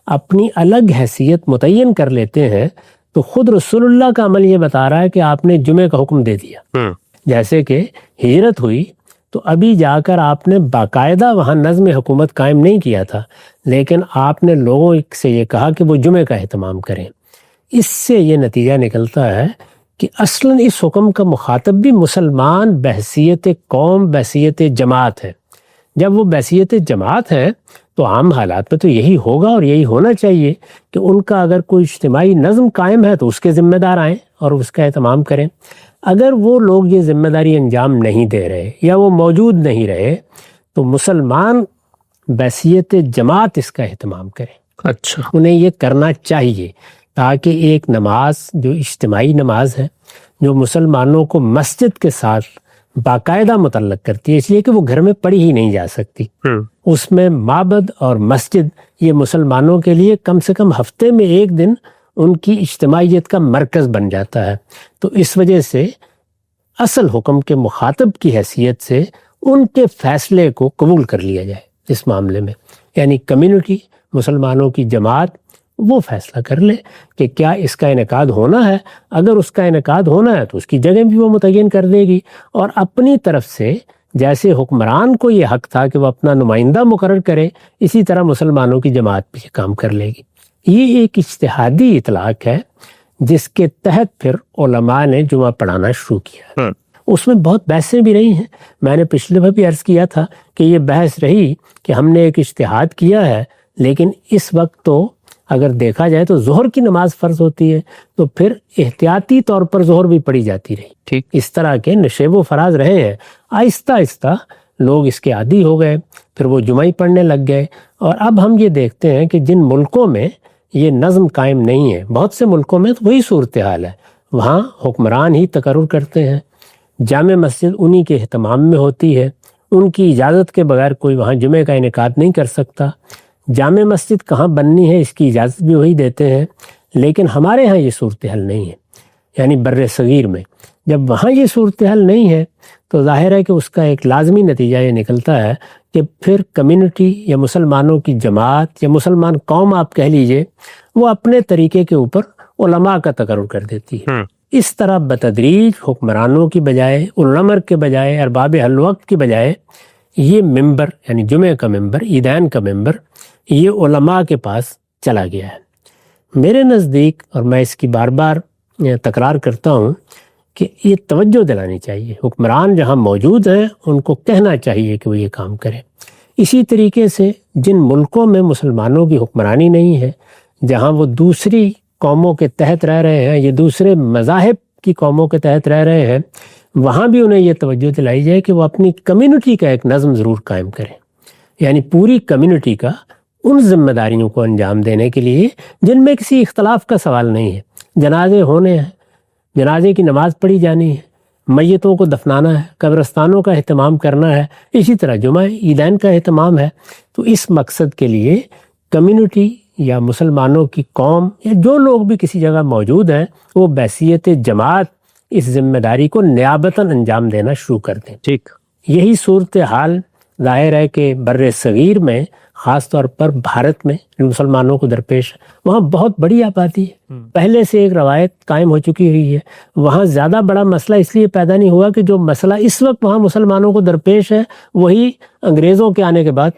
اپنی الگ حیثیت متعین کر لیتے ہیں تو خود رسول اللہ کا عمل یہ بتا رہا ہے کہ آپ نے جمعے کا حکم دے دیا۔ جیسے کہ ہجرت ہوئی تو ابھی جا کر آپ نے باقاعدہ وہاں نظم حکومت قائم نہیں کیا تھا، لیکن آپ نے لوگوں سے یہ کہا کہ وہ جمعے کا اہتمام کریں۔ اس سے یہ نتیجہ نکلتا ہے کہ اصلاً اس حکم کا مخاطب بھی مسلمان بحیثیت قوم، بحیثیت جماعت ہے۔ جب وہ بحیثیت جماعت ہے تو عام حالات میں تو یہی ہوگا اور یہی ہونا چاہیے کہ ان کا اگر کوئی اجتماعی نظم قائم ہے تو اس کے ذمہ دار آئیں اور اس کا اہتمام کریں۔ اگر وہ لوگ یہ ذمہ داری انجام نہیں دے رہے یا وہ موجود نہیں رہے تو مسلمان بحیثیت جماعت اس کا اہتمام کریں۔ اچھا، انہیں یہ کرنا چاہیے تاکہ ایک نماز جو اجتماعی نماز ہے جو مسلمانوں کو مسجد کے ساتھ باقاعدہ متعلق کرتی ہے، اس لیے کہ وہ گھر میں پڑھی ہی نہیں جا سکتی. اس میں معبد اور مسجد یہ مسلمانوں کے لیے کم سے کم ہفتے میں ایک دن ان کی اجتماعیت کا مرکز بن جاتا ہے. تو اس وجہ سے اصل حکم کے مخاطب کی حیثیت سے ان کے فیصلے کو قبول کر لیا جائے اس معاملے میں. یعنی کمیونٹی، مسلمانوں کی جماعت وہ فیصلہ کر لے کہ کیا اس کا انعقاد ہونا ہے. اگر اس کا انعقاد ہونا ہے تو اس کی جگہ بھی وہ متعین کر دے گی، اور اپنی طرف سے جیسے حکمران کو یہ حق تھا کہ وہ اپنا نمائندہ مقرر کرے، اسی طرح مسلمانوں کی جماعت بھی یہ کام کر لے گی. یہ ایک اجتہادی اطلاق ہے جس کے تحت پھر علماء نے جمعہ پڑھانا شروع کیا. اس میں بہت بحثیں بھی رہی ہیں. میں نے پچھلے بار بھی عرض کیا تھا کہ یہ بحث رہی کہ ہم نے ایک اجتہاد کیا ہے، لیکن اس وقت تو اگر دیکھا جائے تو ظہر کی نماز فرض ہوتی ہے، تو پھر احتیاطی طور پر ظہر بھی پڑھی جاتی رہی. ٹھیک، اس طرح کے نشیب و فراز رہے ہیں. آہستہ آہستہ لوگ اس کے عادی ہو گئے، پھر وہ جمعہ ہی پڑھنے لگ گئے. اور اب ہم یہ دیکھتے ہیں کہ جن ملکوں میں یہ نظم قائم نہیں ہے، بہت سے ملکوں میں تو وہی صورتحال ہے. وہاں حکمران ہی تقرر کرتے ہیں، جامع مسجد انہی کے اہتمام میں ہوتی ہے، ان کی اجازت کے بغیر کوئی وہاں جمعے کا انعقاد نہیں کر سکتا. جامع مسجد کہاں بننی ہے اس کی اجازت بھی وہی دیتے ہیں. لیکن ہمارے ہاں یہ صورتحال نہیں ہے. یعنی بر صغیر میں جب وہاں یہ صورتحال نہیں ہے تو ظاہر ہے کہ اس کا ایک لازمی نتیجہ یہ نکلتا ہے کہ پھر کمیونٹی یا مسلمانوں کی جماعت یا مسلمان قوم آپ کہہ لیجئے، وہ اپنے طریقے کے اوپر علماء کا تقرر کر دیتی ہے. اس طرح بتدریج حکمرانوں کی بجائے، الامر کے بجائے، ارباب حل وقت کی بجائے یہ ممبر یعنی جمعہ کا ممبر، عیدین کا ممبر، یہ علماء کے پاس چلا گیا ہے. میرے نزدیک، اور میں اس کی بار بار تکرار کرتا ہوں، کہ یہ توجہ دلانی چاہیے. حکمران جہاں موجود ہیں ان کو کہنا چاہیے کہ وہ یہ کام کریں. اسی طریقے سے جن ملکوں میں مسلمانوں کی حکمرانی نہیں ہے، جہاں وہ دوسری قوموں کے تحت رہ رہے ہیں، یہ دوسرے مذاہب کی قوموں کے تحت رہ رہے ہیں، وہاں بھی انہیں یہ توجہ دلائی جائے کہ وہ اپنی کمیونٹی کا ایک نظم ضرور قائم کریں. یعنی پوری کمیونٹی کا ان ذمہ داریوں کو انجام دینے کے لیے جن میں کسی اختلاف کا سوال نہیں ہے. جنازے ہونے ہیں، جنازے کی نماز پڑھی جانی ہے، میتوں کو دفنانا ہے، قبرستانوں کا اہتمام کرنا ہے، اسی طرح جمعہ عیدین کا اہتمام ہے. تو اس مقصد کے لیے کمیونٹی یا مسلمانوں کی قوم یا جو لوگ بھی کسی جگہ موجود ہیں، وہ بحیثیت جماعت اس ذمہ داری کو نیابتاً انجام دینا شروع کر دیں. ٹھیک، یہی صورتحال ظاہر ہے کہ بر صغیر میں، خاص طور پر بھارت میں مسلمانوں کو درپیش، وہاں بہت بڑی آبادی ہے، پہلے سے ایک روایت قائم ہو چکی ہوئی ہے. وہاں زیادہ بڑا مسئلہ اس لیے پیدا نہیں ہوا کہ جو مسئلہ اس وقت وہاں مسلمانوں کو درپیش ہے وہی انگریزوں کے آنے کے بعد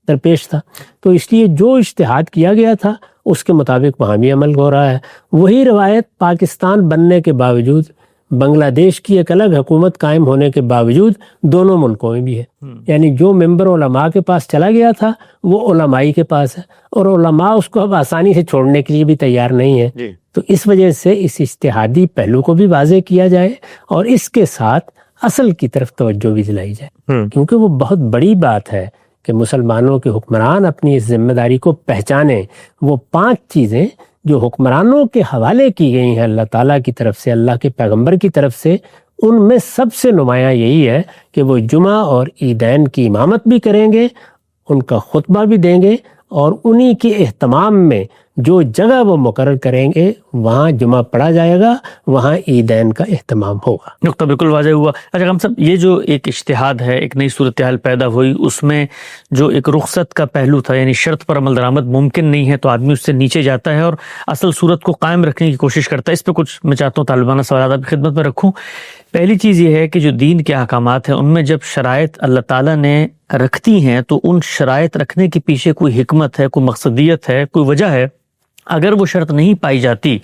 درپیش تھا. تو اس لیے جو اجتہاد کیا گیا تھا اس کے مطابق وہاں بھی عمل ہو رہا ہے. وہی روایت پاکستان بننے کے باوجود، بنگلہ دیش کی ایک الگ حکومت قائم ہونے کے باوجود دونوں ملکوں میں بھی ہے. یعنی جو ممبر علماء کے پاس چلا گیا تھا وہ علمائی کے پاس ہے، اور علماء اس کو اب آسانی سے چھوڑنے کے لیے بھی تیار نہیں ہے. تو اس وجہ سے اس اجتہادی پہلو کو بھی واضح کیا جائے اور اس کے ساتھ اصل کی طرف توجہ بھی دلائی جائے، کیونکہ وہ بہت بڑی بات ہے کہ مسلمانوں کے حکمران اپنی اس ذمہ داری کو پہچانیں. وہ 5 چیزیں جو حکمرانوں کے حوالے کی گئی ہیں اللہ تعالیٰ کی طرف سے، اللہ کے پیغمبر کی طرف سے، ان میں سب سے نمایاں یہی ہے کہ وہ جمعہ اور عیدین کی امامت بھی کریں گے، ان کا خطبہ بھی دیں گے، اور انہی کے اہتمام میں جو جگہ وہ مقرر کریں گے وہاں جمعہ پڑھا جائے گا، وہاں عیدین کا اہتمام ہوگا. نقطہ بالکل واضح ہوا. اچھا غم صاحب، یہ جو ایک اجتہاد ہے، ایک نئی صورتحال پیدا ہوئی، اس میں جو ایک رخصت کا پہلو تھا، یعنی شرط پر عمل درآمد ممکن نہیں ہے تو آدمی اس سے نیچے جاتا ہے اور اصل صورت کو قائم رکھنے کی کوشش کرتا ہے. اس پہ کچھ میں چاہتا ہوں طالبانہ سوالات آپ کی خدمت میں رکھوں. پہلی چیز یہ ہے کہ جو دین کے احکامات ہیں ان میں جب شرائط اللہ تعالیٰ نے رکھتی ہیں تو ان شرائط رکھنے کے پیچھے کوئی حکمت ہے، کوئی مقصدیت ہے، کوئی وجہ ہے. اگر وہ شرط نہیں پائی جاتی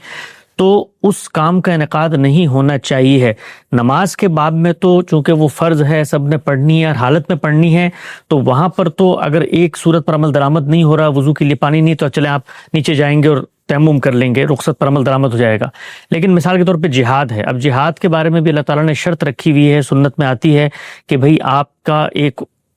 تو اس کام کا انعقاد نہیں ہونا چاہیے ہے. نماز کے باب میں تو چونکہ وہ فرض ہے، سب نے پڑھنی ہے، ہر حالت میں پڑھنی ہے، تو وہاں پر تو اگر ایک صورت پر عمل درآمد نہیں ہو رہا، وضو کے لیے پانی نہیں، تو چلیں آپ نیچے جائیں گے اور تیمم کر لیں گے، رخصت پر عمل درآمد ہو جائے گا. لیکن مثال کے طور پہ جہاد ہے. اب جہاد کے بارے میں بھی اللہ تعالیٰ نے شرط رکھی ہوئی ہے، سنت میں آتی ہے کہ بھئی آپ کا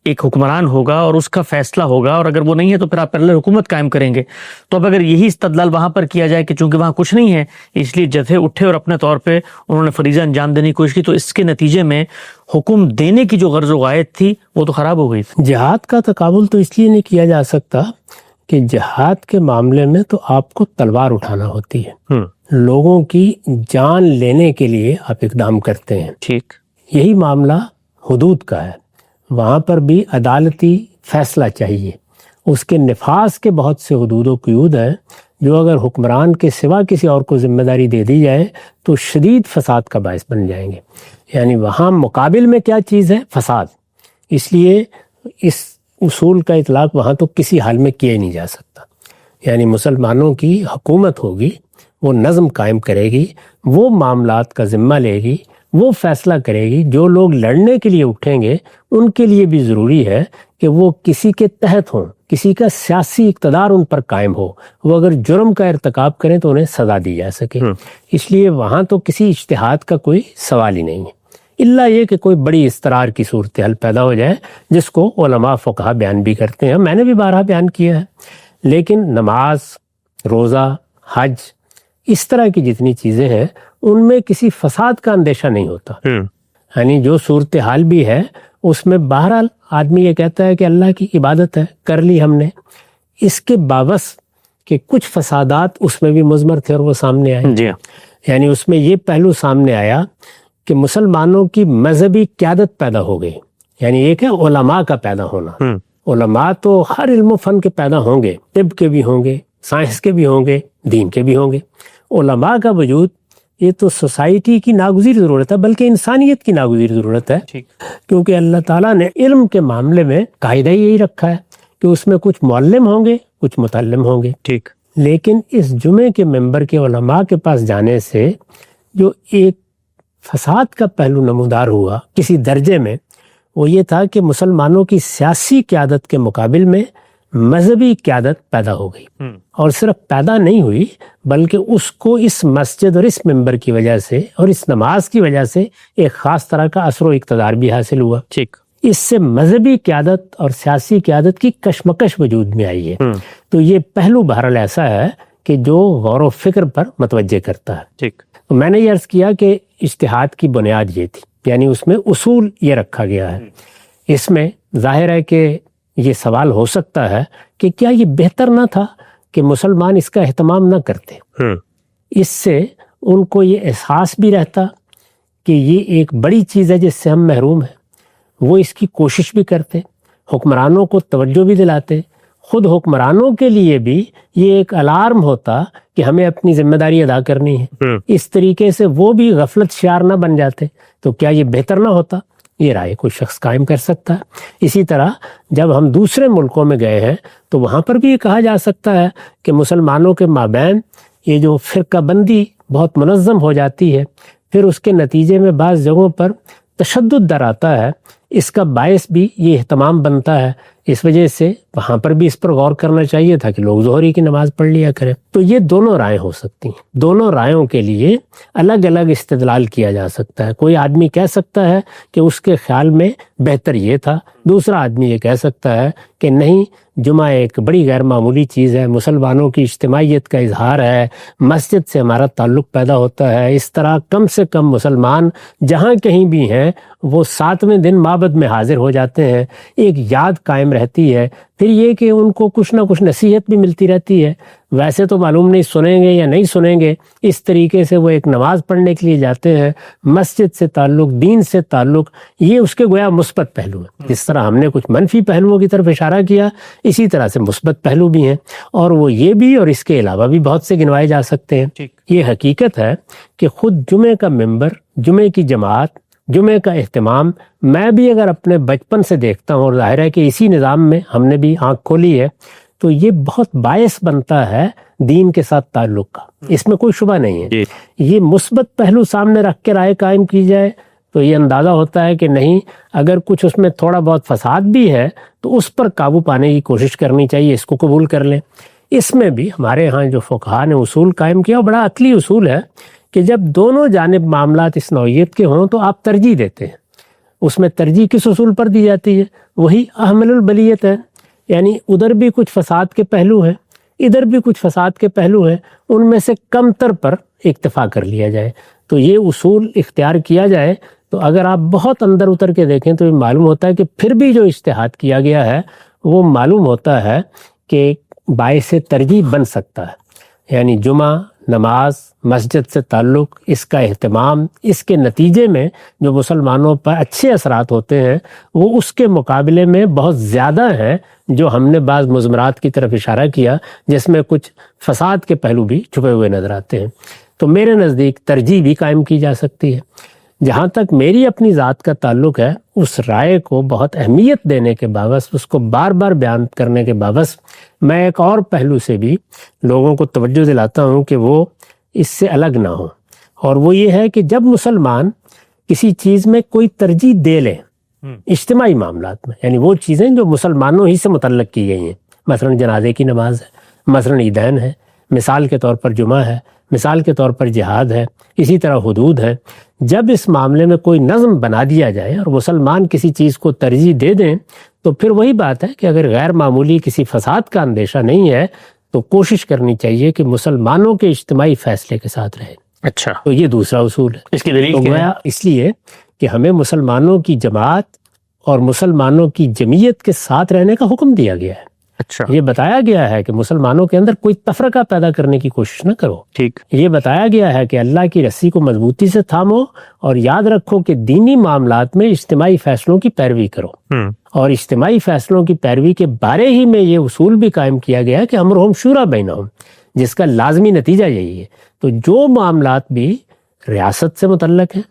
ایک حکمران ہوگا اور اس کا فیصلہ ہوگا، اور اگر وہ نہیں ہے تو پھر آپ پہلے حکومت قائم کریں گے. تو اب اگر یہی استدلال وہاں پر کیا جائے کہ چونکہ وہاں کچھ نہیں ہے اس لیے جتھے اٹھے اور اپنے طور پہ انہوں نے فریضہ انجام دینے کی کوشش کی، تو اس کے نتیجے میں حکم دینے کی جو غرض و غایت تھی وہ تو خراب ہو گئی. جہاد کا تقابل تو اس لیے نہیں کیا جا سکتا کہ جہاد کے معاملے میں تو آپ کو تلوار اٹھانا ہوتی ہے، لوگوں کی جان لینے کے لیے آپ اقدام کرتے ہیں. ٹھیک. یہی معاملہ حدود کا ہے، وہاں پر بھی عدالتی فیصلہ چاہیے. اس کے نفاذ کے بہت سے حدود و قیود ہیں جو اگر حکمران کے سوا کسی اور کو ذمہ داری دے دی جائے تو شدید فساد کا باعث بن جائیں گے. یعنی وہاں مقابل میں کیا چیز ہے؟ فساد. اس لیے اس اصول کا اطلاق وہاں تو کسی حال میں کیا ہی نہیں جا سکتا. یعنی مسلمانوں کی حکومت ہوگی، وہ نظم قائم کرے گی، وہ معاملات کا ذمہ لے گی، وہ فیصلہ کرے گی. جو لوگ لڑنے کے لیے اٹھیں گے ان کے لیے بھی ضروری ہے کہ وہ کسی کے تحت ہوں، کسی کا سیاسی اقتدار ان پر قائم ہو. وہ اگر جرم کا ارتکاب کریں تو انہیں سزا دی جا سکے. اس لیے وہاں تو کسی اجتہاد کا کوئی سوال ہی نہیں ہے، الا یہ کہ کوئی بڑی اضطرار کی صورتحال پیدا ہو جائے جس کو علماء فقہا بیان بھی کرتے ہیں. میں نے بھی بارہا بیان کیا ہے. لیکن نماز، روزہ، حج، اس طرح کی جتنی چیزیں ہیں ان میں کسی فساد کا اندیشہ نہیں ہوتا. یعنی جو صورتحال بھی ہے اس میں بہرحال آدمی یہ کہتا ہے کہ اللہ کی عبادت ہے، کر لی ہم نے. اس کے باوس کہ کچھ فسادات اس میں بھی مضمر تھے اور وہ سامنے آئے. جی. یعنی اس میں یہ پہلو سامنے آیا کہ مسلمانوں کی مذہبی قیادت پیدا ہو گئی. یعنی ایک ہے علماء کا پیدا ہونا. علماء تو ہر علم و فن کے پیدا ہوں گے، طب کے بھی ہوں گے، سائنس کے بھی ہوں گے، دین کے بھی ہوں گے. علماء کا وجود یہ تو سوسائٹی کی ناگزیر ضرورت ہے، بلکہ انسانیت کی ناگزیر ضرورت ہے. کیونکہ اللہ تعالیٰ نے علم کے معاملے میں قاعدہ یہی رکھا ہے کہ اس میں کچھ معلم ہوں گے، کچھ متعلم ہوں گے. ٹھیک. لیکن اس جمعے کے ممبر کے علماء کے پاس جانے سے جو ایک فساد کا پہلو نمودار ہوا کسی درجے میں، وہ یہ تھا کہ مسلمانوں کی سیاسی قیادت کے مقابل میں مذہبی قیادت پیدا ہو گئی. اور صرف پیدا نہیں ہوئی بلکہ اس کو اس مسجد اور اس ممبر کی وجہ سے اور اس نماز کی وجہ سے ایک خاص طرح کا اثر و اقتدار بھی حاصل ہوا. ٹھیک. اس سے مذہبی قیادت اور سیاسی قیادت کی کشمکش وجود میں آئی ہے. تو یہ پہلو بہرحال ایسا ہے کہ جو غور و فکر پر متوجہ کرتا ہے. ٹھیک. تو میں نے یہ عرض کیا کہ اجتہاد کی بنیاد یہ تھی، یعنی اس میں اصول یہ رکھا گیا ہے. اس میں ظاہر ہے کہ یہ سوال ہو سکتا ہے کہ کیا یہ بہتر نہ تھا کہ مسلمان اس کا اہتمام نہ کرتے؟ اس سے ان کو یہ احساس بھی رہتا کہ یہ ایک بڑی چیز ہے جس سے ہم محروم ہیں. وہ اس کی کوشش بھی کرتے، حکمرانوں کو توجہ بھی دلاتے. خود حکمرانوں کے لیے بھی یہ ایک الارم ہوتا کہ ہمیں اپنی ذمہ داری ادا کرنی ہے. اس طریقے سے وہ بھی غفلت شعار نہ بن جاتے. تو کیا یہ بہتر نہ ہوتا؟ یہ رائے کوئی شخص قائم کر سکتا ہے. اسی طرح جب ہم دوسرے ملکوں میں گئے ہیں تو وہاں پر بھی یہ کہا جا سکتا ہے کہ مسلمانوں کے مابین یہ جو فرقہ بندی بہت منظم ہو جاتی ہے، پھر اس کے نتیجے میں بعض جگہوں پر تشدد در آتا ہے. اس کا باعث بھی یہ اہتمام بنتا ہے. اس وجہ سے وہاں پر بھی اس پر غور کرنا چاہیے تھا کہ لوگ ظہری کی نماز پڑھ لیا کریں. تو یہ دونوں رائے ہو سکتی ہیں. دونوں رائےوں کے لیے الگ الگ استدلال کیا جا سکتا ہے. کوئی آدمی کہہ سکتا ہے کہ اس کے خیال میں بہتر یہ تھا، دوسرا آدمی یہ کہہ سکتا ہے کہ نہیں، جمعہ ایک بڑی غیر معمولی چیز ہے، مسلمانوں کی اجتماعیت کا اظہار ہے، مسجد سے ہمارا تعلق پیدا ہوتا ہے. اس طرح کم سے کم مسلمان جہاں کہیں بھی ہیں وہ 7ویں دن معبد میں حاضر ہو جاتے ہیں. ایک یاد قائم رہتی ہے. پھر یہ کہ ان کو کچھ نہ کچھ نصیحت بھی ملتی رہتی ہے. ویسے تو معلوم نہیں سنیں گے یا نہیں سنیں گے، اس طریقے سے وہ ایک نماز پڑھنے کے لیے جاتے ہیں. مسجد سے تعلق، دین سے تعلق، یہ اس کے گویا مثبت پہلو ہے. جس طرح ہم نے کچھ منفی پہلوؤں کی طرف اشارہ کیا، اسی طرح سے مثبت پہلو بھی ہیں، اور وہ یہ بھی اور اس کے علاوہ بھی بہت سے گنوائے جا سکتے ہیں. یہ حقیقت ہے کہ خود جمعے کا ممبر، جمعے کی جماعت، جمعے کا اہتمام میں بھی اگر اپنے بچپن سے دیکھتا ہوں، اور ظاہر ہے کہ اسی نظام میں ہم نے بھی آنکھ کھولی ہے، تو یہ بہت باعث بنتا ہے دین کے ساتھ تعلق کا. اس میں کوئی شبہ نہیں ہے. یہ مثبت پہلو سامنے رکھ کے رائے قائم کی جائے تو یہ اندازہ ہوتا ہے کہ نہیں، اگر کچھ اس میں تھوڑا بہت فساد بھی ہے تو اس پر قابو پانے کی کوشش کرنی چاہیے، اس کو قبول کر لیں. اس میں بھی ہمارے ہاں جو فقہا نے اصول قائم کیا، وہ بڑا عقلی اصول ہے کہ جب دونوں جانب معاملات اس نوعیت کے ہوں تو آپ ترجیح دیتے ہیں. اس میں ترجیح کس اصول پر دی جاتی ہے؟ وہی احمل البلیت ہے، یعنی ادھر بھی کچھ فساد کے پہلو ہیں، ادھر بھی کچھ فساد کے پہلو ہیں، ان میں سے کم تر پر اکتفا کر لیا جائے۔ تو یہ اصول اختیار کیا جائے تو اگر آپ بہت اندر اتر کے دیکھیں تو یہ معلوم ہوتا ہے کہ پھر بھی جو اجتہاد کیا گیا ہے وہ معلوم ہوتا ہے کہ باعث ترجیح بن سکتا ہے۔ یعنی جمعہ نماز، مسجد سے تعلق، اس کا اہتمام، اس کے نتیجے میں جو مسلمانوں پر اچھے اثرات ہوتے ہیں وہ اس کے مقابلے میں بہت زیادہ ہیں جو ہم نے بعض مضمرات کی طرف اشارہ کیا جس میں کچھ فساد کے پہلو بھی چھپے ہوئے نظر آتے ہیں۔ تو میرے نزدیک ترجیح بھی قائم کی جا سکتی ہے۔ جہاں تک میری اپنی ذات کا تعلق ہے، اس رائے کو بہت اہمیت دینے کے باوجود، اس کو بار بار بیان کرنے کے باوجود، میں ایک اور پہلو سے بھی لوگوں کو توجہ دلاتا ہوں کہ وہ اس سے الگ نہ ہوں، اور وہ یہ ہے کہ جب مسلمان کسی چیز میں کوئی ترجیح دے لیں اجتماعی معاملات میں، یعنی وہ چیزیں جو مسلمانوں ہی سے متعلق کی گئی ہیں، مثلا جنازے کی نماز ہے، مثلا عیدین ہے، مثال کے طور پر جمعہ ہے، مثال کے طور پر جہاد ہے، اسی طرح حدود ہے، جب اس معاملے میں کوئی نظم بنا دیا جائے اور مسلمان کسی چیز کو ترجیح دے دیں تو پھر وہی بات ہے کہ اگر غیر معمولی کسی فساد کا اندیشہ نہیں ہے تو کوشش کرنی چاہیے کہ مسلمانوں کے اجتماعی فیصلے کے ساتھ رہیں۔ اچھا، تو یہ دوسرا اصول ہے۔ اس کی دلیل تو کیا ہے؟ گویا اس لیے کہ ہمیں مسلمانوں کی جماعت اور مسلمانوں کی جمعیت کے ساتھ رہنے کا حکم دیا گیا ہے۔ اچھا، یہ بتایا گیا ہے کہ مسلمانوں کے اندر کوئی تفرقہ پیدا کرنے کی کوشش نہ کرو۔ ٹھیک، یہ بتایا گیا ہے کہ اللہ کی رسی کو مضبوطی سے تھامو اور یاد رکھو کہ دینی معاملات میں اجتماعی فیصلوں کی پیروی کرو، اور اجتماعی فیصلوں کی پیروی کے بارے ہی میں یہ اصول بھی قائم کیا گیا ہے کہ امرہم شورا بینہم، جس کا لازمی نتیجہ یہی ہے۔ تو جو معاملات بھی ریاست سے متعلق ہیں،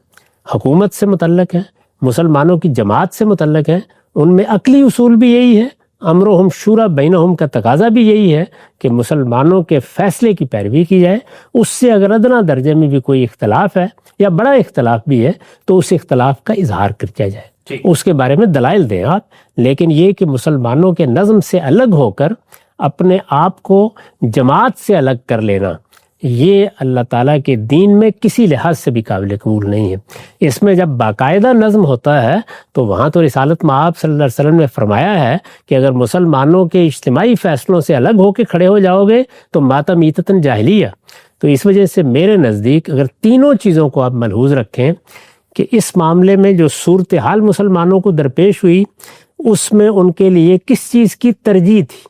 حکومت سے متعلق ہیں، مسلمانوں کی جماعت سے متعلق ہیں، ان میں عقلی اصول بھی یہی ہے، امرہم شورا بینہم کا تقاضا بھی یہی ہے کہ مسلمانوں کے فیصلے کی پیروی کی جائے۔ اس سے اگر ادنا درجے میں بھی کوئی اختلاف ہے یا بڑا اختلاف بھی ہے تو اس اختلاف کا اظہار کیا جائے، اس کے بارے میں دلائل دیں آپ، لیکن یہ کہ مسلمانوں کے نظم سے الگ ہو کر اپنے آپ کو جماعت سے الگ کر لینا، یہ اللہ تعالیٰ کے دین میں کسی لحاظ سے بھی قابل قبول نہیں ہے۔ اس میں جب باقاعدہ نظم ہوتا ہے تو وہاں تو رسالت مآب صلی اللہ علیہ وسلم نے فرمایا ہے کہ اگر مسلمانوں کے اجتماعی فیصلوں سے الگ ہو کے کھڑے ہو جاؤ گے تو ماتا میتتن جاہلیہ۔ تو اس وجہ سے میرے نزدیک اگر تینوں چیزوں کو آپ ملحوظ رکھیں کہ اس معاملے میں جو صورتحال مسلمانوں کو درپیش ہوئی اس میں ان کے لیے کس چیز کی ترجیح تھی،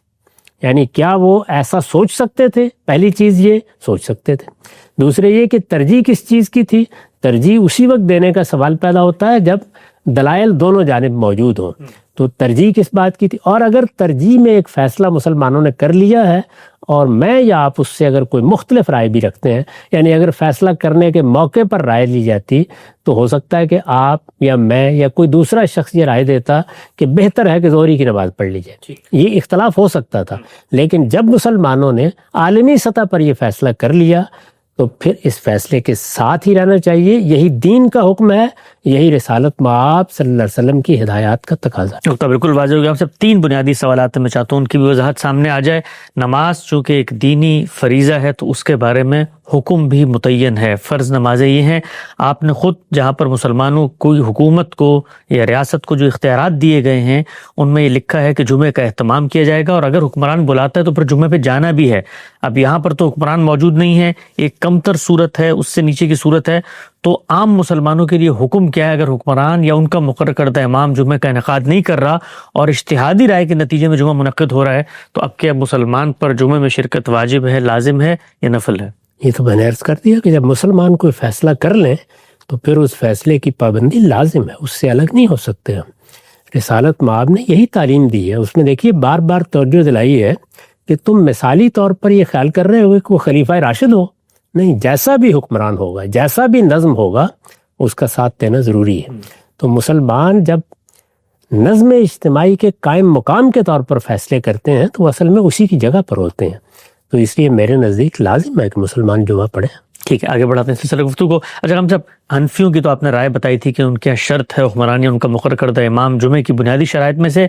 یعنی کیا وہ ایسا سوچ سکتے تھے؟ پہلی چیز یہ سوچ سکتے تھے۔ دوسرے یہ کہ ترجیح کس چیز کی تھی؟ ترجیح اسی وقت دینے کا سوال پیدا ہوتا ہے جب دلائل دونوں جانب موجود ہوں۔ تو ترجیح کس بات کی تھی؟ اور اگر ترجیح میں ایک فیصلہ مسلمانوں نے کر لیا ہے اور میں یا آپ اس سے اگر کوئی مختلف رائے بھی رکھتے ہیں، یعنی اگر فیصلہ کرنے کے موقع پر رائے لی جاتی تو ہو سکتا ہے کہ آپ یا میں یا کوئی دوسرا شخص یہ رائے دیتا کہ بہتر ہے کہ ظہری کی نماز پڑھ لی جائے، یہ اختلاف ہو سکتا تھا۔ لیکن جب مسلمانوں نے عالمی سطح پر یہ فیصلہ کر لیا تو پھر اس فیصلے کے ساتھ ہی رہنا چاہیے، یہی دین کا حکم ہے، یہی رسالت مآب صلی اللہ علیہ وسلم کی ہدایات کا تقاضا ہے۔ نقطہ بالکل واضح ہو گیا۔ ہم سب تین بنیادی سوالات میں چاہتا ہوں ان کی بھی وضاحت سامنے آ جائے۔ نماز چونکہ ایک دینی فریضہ ہے تو اس کے بارے میں حکم بھی متعین ہے، فرض نمازیں یہ ہیں۔ آپ نے خود جہاں پر مسلمانوں کوئی حکومت کو یا ریاست کو جو اختیارات دیے گئے ہیں ان میں یہ لکھا ہے کہ جمعے کا اہتمام کیا جائے گا، اور اگر حکمران بلاتا ہے تو پھر جمعے پہ جانا بھی ہے۔ اب یہاں پر تو حکمران موجود نہیں ہے، ایک کم تر صورت ہے، اس سے نیچے کی صورت ہے، تو عام مسلمانوں کے لیے حکم کیا ہے؟ اگر حکمران یا ان کا مقرر کردہ امام جمعے کا انعقاد نہیں کر رہا اور اجتہادی رائے کے نتیجے میں جمعہ منعقد ہو رہا ہے تو اب کیا مسلمان پر جمعے میں شرکت واجب ہے، لازم ہے یا نفل ہے؟ یہ تو میں نے عرض کر دیا کہ جب مسلمان کوئی فیصلہ کر لیں تو پھر اس فیصلے کی پابندی لازم ہے، اس سے الگ نہیں ہو سکتے ہم۔ رسالت مآب نے یہی تعلیم دی ہے، اس میں دیکھیے بار بار توجہ دلائی ہے کہ تم مثالی طور پر یہ خیال کر رہے ہو کہ وہ خلیفہ راشد ہو، نہیں، جیسا بھی حکمران ہوگا، جیسا بھی نظم ہوگا اس کا ساتھ دینا ضروری ہے۔ تو مسلمان جب نظم اجتماعی کے قائم مقام کے طور پر فیصلے کرتے ہیں تو وہ اصل میں اسی کی جگہ پر ہوتے ہیں، تو اس لیے میرے نزدیک لازم ہے کہ مسلمان جمعہ پڑھیں۔ ٹھیک ہے، آگے بڑھاتے ہیں سلسلہ گفتگو کو۔ اچھا ہم صاحب، حنفیوں کی تو آپ نے رائے بتائی تھی کہ ان کے شرط ہے حکمرانی ان کا مقرر کردہ امام۔ جمعے کی بنیادی شرائط میں سے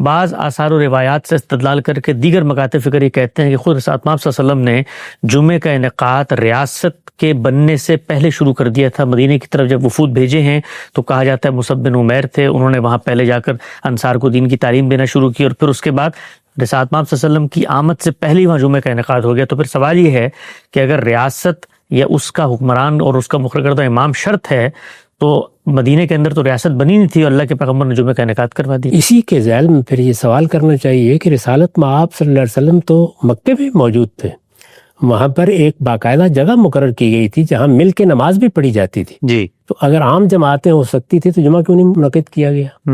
بعض آثار و روایات سے استدلال کر کے دیگر مکاتب فکر یہ کہتے ہیں کہ خود رسول اللہ صلی اللہ علیہ وسلم نے جمعے کا انعقاد ریاست کے بننے سے پہلے شروع کر دیا تھا۔ مدینہ کی طرف جب وفود بھیجے ہیں تو کہا جاتا ہے مصعب بن عمیر تھے، انہوں نے وہاں پہلے جا کر انصار کو دین کی تعلیم دینا شروع کی، اور پھر اس کے بعد رسالت صلی اللہ علیہ وسلم کی آمد سے پہلے ہی وہاں جمعے کا انعقاد ہو گیا۔ تو پھر سوال یہ ہے کہ اگر ریاست یا اس کا حکمران اور اس کا مقرر کردہ امام شرط ہے تو مدینہ کے اندر تو ریاست بنی نہیں تھی اور اللہ کے پیغمبر نے جمعے کا انعقاد کروا دیا۔ اسی کے ذیل میں پھر یہ سوال کرنا چاہیے کہ رسالت مآب صلی اللہ علیہ وسلم تو مکے میں موجود تھے، وہاں پر ایک باقاعدہ جگہ مقرر کی گئی تھی جہاں مل کے نماز بھی پڑھی جاتی تھی جی، تو اگر عام جماعتیں ہو سکتی تھی تو جمعہ کیوں نہیں منعقد کیا گیا؟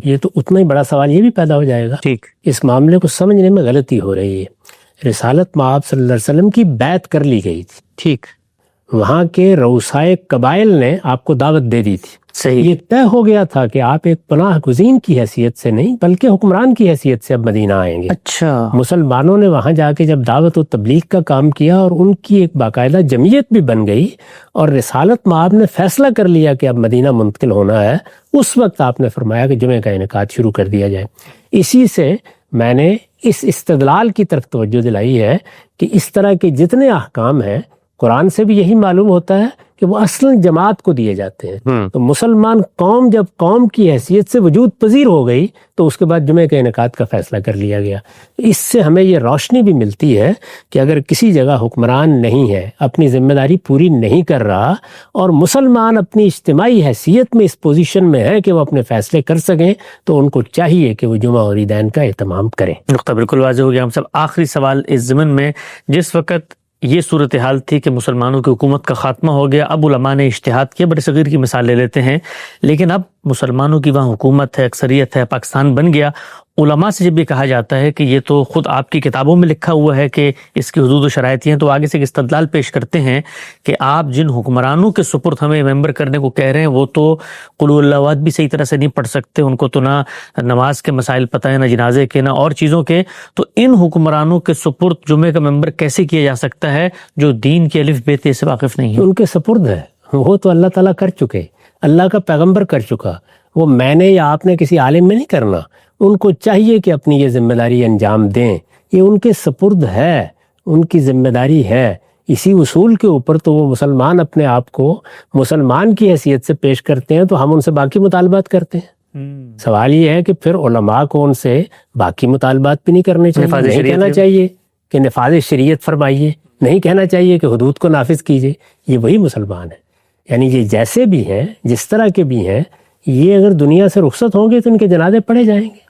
یہ تو اتنا ہی بڑا سوال یہ بھی پیدا ہو جائے گا۔ ٹھیک، اس معاملے کو سمجھنے میں غلطی ہو رہی ہے۔ رسالت مآب صلی اللہ علیہ وسلم کی بیعت کر لی گئی تھی، ٹھیک، وہاں کے رؤسائے قبائل نے آپ کو دعوت دے دی تھی، صحیح، یہ طے ہو گیا تھا کہ آپ ایک پناہ گزین کی حیثیت سے نہیں بلکہ حکمران کی حیثیت سے اب مدینہ آئیں گے۔ اچھا، مسلمانوں نے وہاں جا کے جب دعوت و تبلیغ کا کام کیا اور ان کی ایک باقاعدہ جمعیت بھی بن گئی اور رسالت مآب نے فیصلہ کر لیا کہ اب مدینہ منتقل ہونا ہے، اس وقت آپ نے فرمایا کہ جمعہ کا انعقاد شروع کر دیا جائے۔ اسی سے میں نے اس استدلال کی طرف توجہ دلائی ہے کہ اس طرح کے جتنے احکام ہیں قرآن سے بھی یہی معلوم ہوتا ہے کہ وہ اصلاً جماعت کو دیے جاتے ہیں۔ تو مسلمان قوم جب قوم کی حیثیت سے وجود پذیر ہو گئی تو اس کے بعد جمعہ کے انعقاد کا فیصلہ کر لیا گیا۔ اس سے ہمیں یہ روشنی بھی ملتی ہے کہ اگر کسی جگہ حکمران نہیں ہے، اپنی ذمہ داری پوری نہیں کر رہا اور مسلمان اپنی اجتماعی حیثیت میں اس پوزیشن میں ہے کہ وہ اپنے فیصلے کر سکیں تو ان کو چاہیے کہ وہ جمعہ اور عیدین کا اہتمام کریں۔ نقطہ بالکل واضح ہو گیا۔ ہم سب آخری سوال اس ضمن میں، جس وقت یہ صورتحال تھی کہ مسلمانوں کی حکومت کا خاتمہ ہو گیا، اب علماء نے اجتہاد کیا، بڑے صغیر کی مثال لے لیتے ہیں، لیکن اب مسلمانوں کی وہاں حکومت ہے، اکثریت ہے، پاکستان بن گیا۔ علماء سے جب یہ کہا جاتا ہے کہ یہ تو خود آپ کی کتابوں میں لکھا ہوا ہے کہ اس کی حدود و شرائط ہیں، تو آگے سے ایک استدلال پیش کرتے ہیں کہ آپ جن حکمرانوں کے سپرد ہمیں ممبر کرنے کو کہہ رہے ہیں وہ تو قل هو اللہ احد بھی صحیح طرح سے نہیں پڑھ سکتے، ان کو تو نہ نماز کے مسائل پتہ ہے، نہ جنازے کے، نہ اور چیزوں کے، تو ان حکمرانوں کے سپرد جمعے کا ممبر کیسے کیا جا سکتا ہے جو دین کے الف بے تے سے واقف نہیں ہے؟ ان کے سپرد ہے، وہ تو اللہ تعالیٰ کر چکے، اللہ کا پیغمبر کر چکا، وہ میں نے یا آپ نے کسی عالم میں نہیں کرنا۔ ان کو چاہیے کہ اپنی یہ ذمہ داری انجام دیں، یہ ان کے سپرد ہے، ان کی ذمہ داری ہے۔ اسی اصول کے اوپر تو وہ مسلمان اپنے آپ کو مسلمان کی حیثیت سے پیش کرتے ہیں تو ہم ان سے باقی مطالبات کرتے ہیں۔ سوال یہ ہے کہ پھر علماء کو ان سے باقی مطالبات بھی نہیں کرنے چاہیے، نہیں کہنا چاہیے کہ نفاذ شریعت فرمائیے، نہیں کہنا چاہیے کہ حدود کو نافذ کیجیے۔ یہ وہی مسلمان ہے، یعنی یہ جیسے بھی ہیں، جس طرح کے بھی ہیں، یہ اگر دنیا سے رخصت ہوں گے تو ان کے جنازے پڑھے جائیں گے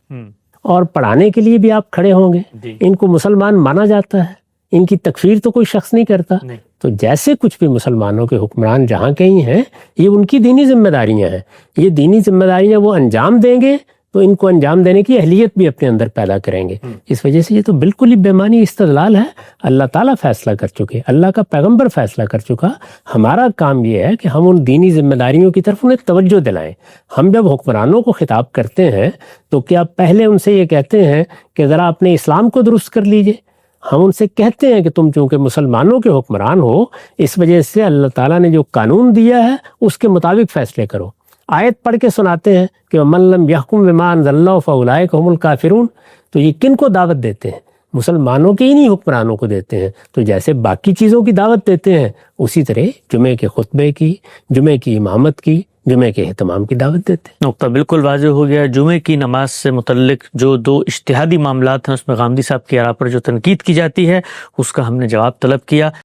اور پڑھانے کے لیے بھی آپ کھڑے ہوں گے۔ ان کو مسلمان مانا جاتا ہے، ان کی تکفیر تو کوئی شخص نہیں کرتا۔ تو جیسے کچھ بھی مسلمانوں کے حکمران جہاں کہیں ہیں، یہ ان کی دینی ذمہ داریاں ہیں، یہ دینی ذمہ داریاں وہ انجام دیں گے تو ان کو انجام دینے کی اہلیت بھی اپنے اندر پیدا کریں گے۔ اس وجہ سے یہ تو بالکل ہی بےمانی استدلال ہے۔ اللہ تعالیٰ فیصلہ کر چکے، اللہ کا پیغمبر فیصلہ کر چکا، ہمارا کام یہ ہے کہ ہم ان دینی ذمہ داریوں کی طرف انہیں توجہ دلائیں۔ ہم جب حکمرانوں کو خطاب کرتے ہیں تو کیا پہلے ان سے یہ کہتے ہیں کہ ذرا اپنے اسلام کو درست کر لیجئے؟ ہم ان سے کہتے ہیں کہ تم چونکہ مسلمانوں کے حکمران ہو، اس وجہ سے اللہ تعالیٰ نے جو قانون دیا ہے اس کے مطابق فیصلے کرو۔ آیت پڑھ کے سناتے ہیں کہ وَمَن لَّمْ يَحْكُم بِمَا أَنزَلَ اللَّهُ فَأُولَٰئِكَ هُمُ الْكَافِرُونَ، تو یہ کن کو دعوت دیتے ہیں؟ مسلمانوں کے انہی حکمرانوں کو دیتے ہیں۔ تو جیسے باقی چیزوں کی دعوت دیتے ہیں اسی طرح جمعے کے خطبے کی، جمعے کی امامت کی، جمعے کے اہتمام کی دعوت دیتے ہیں۔ نقطہ بالکل واضح ہو گیا۔ جمعے کی نماز سے متعلق جو دو اجتہادی معاملات ہیں اس میں غامدی صاحب کی آراء پر جو تنقید کی جاتی ہے اس کا ہم نے جواب طلب کیا۔